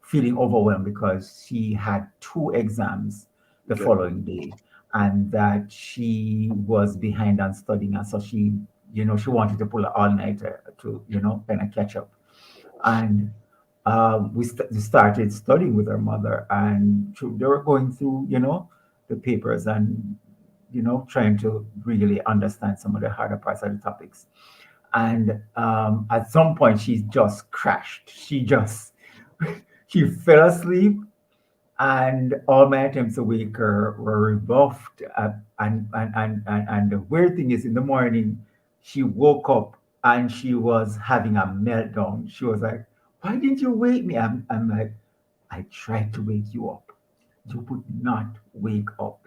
feeling overwhelmed because she had two exams the Okay. following day and that she was behind on studying, and so she wanted to pull an all-nighter to kind of catch up. And we started studying with her mother, and they were going through the papers and trying to really understand some of the harder parts of the topics. And at some point she just crashed. She fell asleep, and all my attempts to wake her were rebuffed. And the weird thing is, in the morning she woke up and she was having a meltdown. She was like, "Why didn't you wake me?" I'm like, "I tried to wake you up. You would not wake up."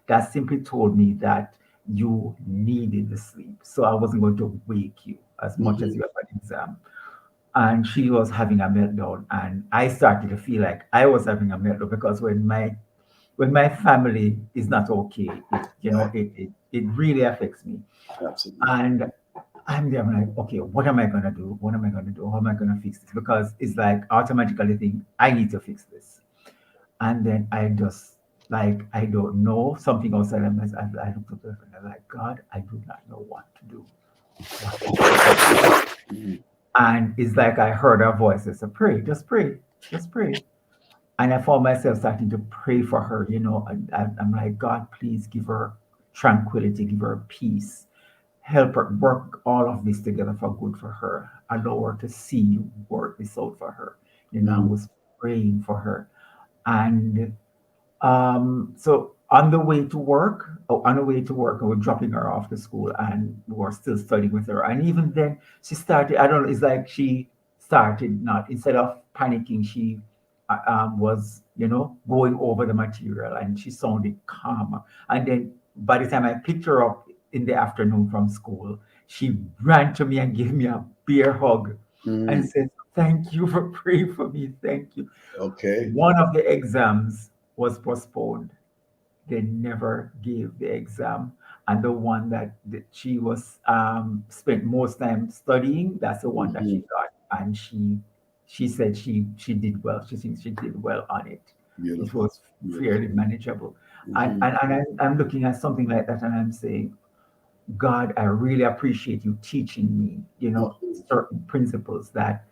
That simply told me that you needed the sleep. So I wasn't going to wake you as much as Mhm. you have an exam. And she was having a meltdown, and I started to feel like I was having a meltdown because when my family is not okay, Right. it really affects me. Absolutely. And I'm there, I'm like, okay, what am I gonna do? What am I gonna do? How am I gonna fix this? Because it's like automatically think I need to fix this. And then I just, like, I don't know, something outside of myself. I looked up and I'm like, God, I do not know what to do. What am I gonna do? Mhm. And it's like I heard her voice. I said, pray, just pray, just pray. And I found myself starting to pray for her, and I'm like, God, please give her tranquility, give her peace, help her work all of this together for good for her, allow her to see you work this out for her. I Mhm. was praying for her. And so on the way to work, I was dropping her off to school, and we were still studying with her. And even then, she started. I don't know. It's like she started not, instead of panicking, she was, going over the material, and she sounded calmer. And then by the time I picked her up in the afternoon from school, she ran to me and gave me a bear hug and Mhm. said, "Thank you for praying for me. Thank you." Okay. One of the exams was postponed. They never gave the exam. And the one that she was spent most time studying, that's the one that she Mhm. got. And she said she did well. She thinks she did well on it. It Beautiful. was fairly Beautiful. manageable. And Mhm. and, and I'm looking at something like that and I'm saying, God, I really appreciate you teaching me, Mhm. certain principles that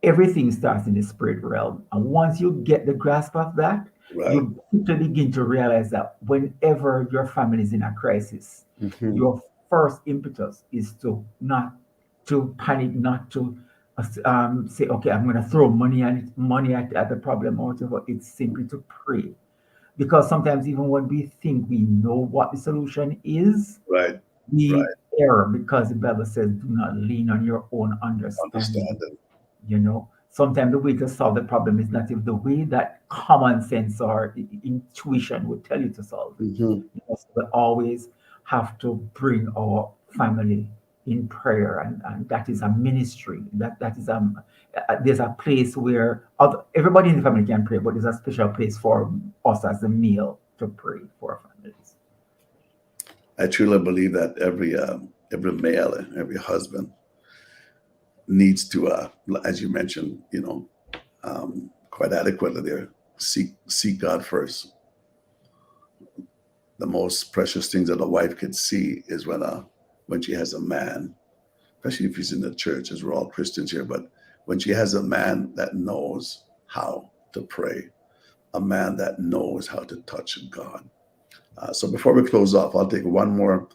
everything starts in the spirit realm. And once you get the grasp of that, Right. you begin to realize that whenever your family is in a crisis, Mhm. your first impetus is to not to panic, not to say, okay, I'm going to throw money at the problem or whatever. It's simply to pray. Because sometimes even when we think we know what the solution is, Right. we Right. err because the Bible says, do not lean on your own understanding. Understanding. Sometimes the way to solve the problem is not if the way that common sense or intuition would tell you to solve it. Mhm. So we always have to bring our family in prayer, and that is a ministry. That is there's a place where everybody in the family can pray, but there's a special place for us as a male to pray for our families. I truly believe that every male and every husband needs to, as you mentioned, quite adequately there, seek God first. The most precious things that a wife could see is when she has a man, especially if he's in the church, as we're all Christians here, but when she has a man that knows how to pray, a man that knows how to touch God. So before we close off, I'll take one more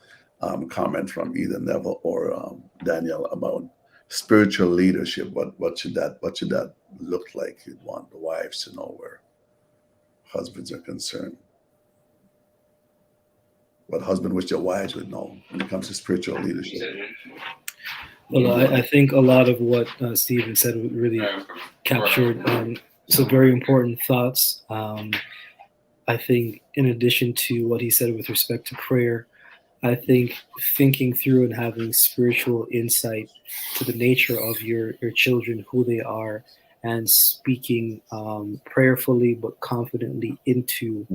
comment from either Neville or Daniel about spiritual leadership. What should that look like? You'd want the wives to know where husbands are concerned. What husband wish their wives would know when it comes to spiritual leadership. Well, I think a lot of what Stephen said really captured some very important thoughts. I think, in addition to what he said with respect to prayer, I think thinking through and having spiritual insight to the nature of your children, who they are, and speaking prayerfully but confidently into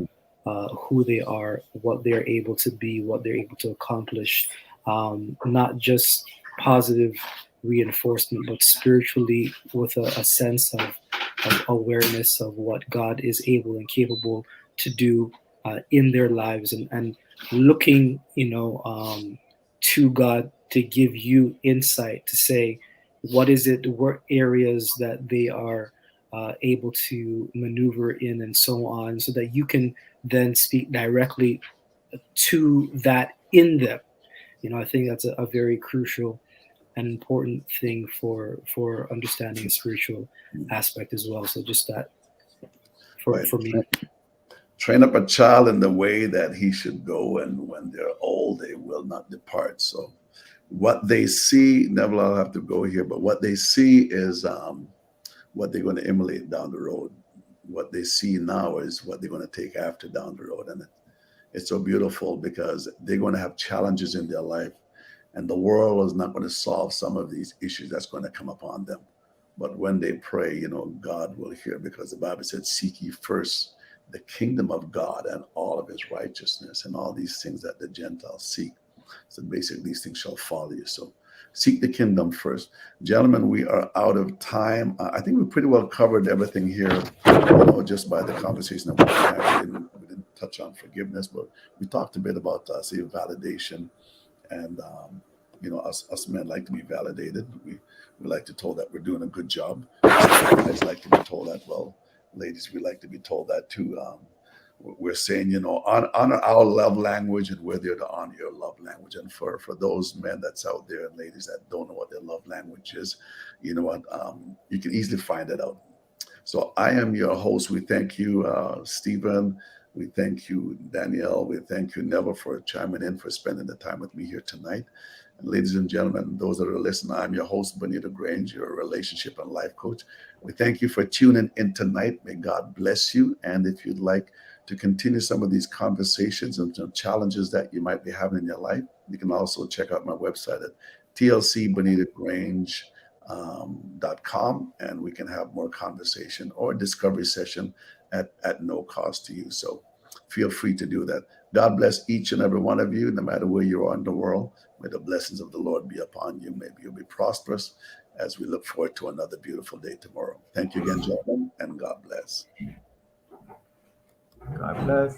who they are, what they're able to be, what they're able to accomplish, not just positive reinforcement, but spiritually with a sense of awareness of what God is able and capable to do in their lives, and looking, to God to give you insight to say, what is it, what areas that they are able to maneuver in, and so on, so that you can then speak directly to that in them. I think that's a very crucial and important thing for understanding a spiritual aspect as well. So just that for me. Train up a child in the way that he should go, and when they're old, they will not depart. So what they see, never I'll have to go here, but what they see is what they're going to emulate down the road. What they see now is what they're going to take after down the road. And it's so beautiful because they're going to have challenges in their life, and the world is not going to solve some of these issues that's going to come upon them. But when they pray, God will hear, because the Bible said, seek ye first the kingdom of God and all of his righteousness, and all these things that the Gentiles seek. So basically, these things shall follow you. So seek the kingdom first. Gentlemen, we are out of time. I think we pretty well covered everything here, just by the conversation that we had. We didn't touch on forgiveness, but we talked a bit about, say, validation. And, us men like to be validated. We like to be told that we're doing a good job. Guys like to be told that. Well, ladies, we like to be told that too. We're saying, honor our love language, and we're there to honor your love language. And for those men that's out there and ladies that don't know what their love language is, you know what? You can easily find it out. So I am your host. We thank you, Stephen. We thank you, Danielle. We thank you, Neville, for chiming in, for spending the time with me here tonight. And ladies and gentlemen, those that are listening, I'm your host, Bonitto Grange, your relationship and life coach. We thank you for tuning in tonight. May God bless you. And if you'd like to continue some of these conversations and some challenges that you might be having in your life, you can also check out my website at tlcbonittogrange.com, and we can have more conversation or discovery session at no cost to you. So feel free to do that. God bless each and every one of you, no matter where you are in the world. May the blessings of the Lord be upon you. Maybe you'll be prosperous as we look forward to another beautiful day tomorrow. Thank you again, gentlemen, and God bless. God bless.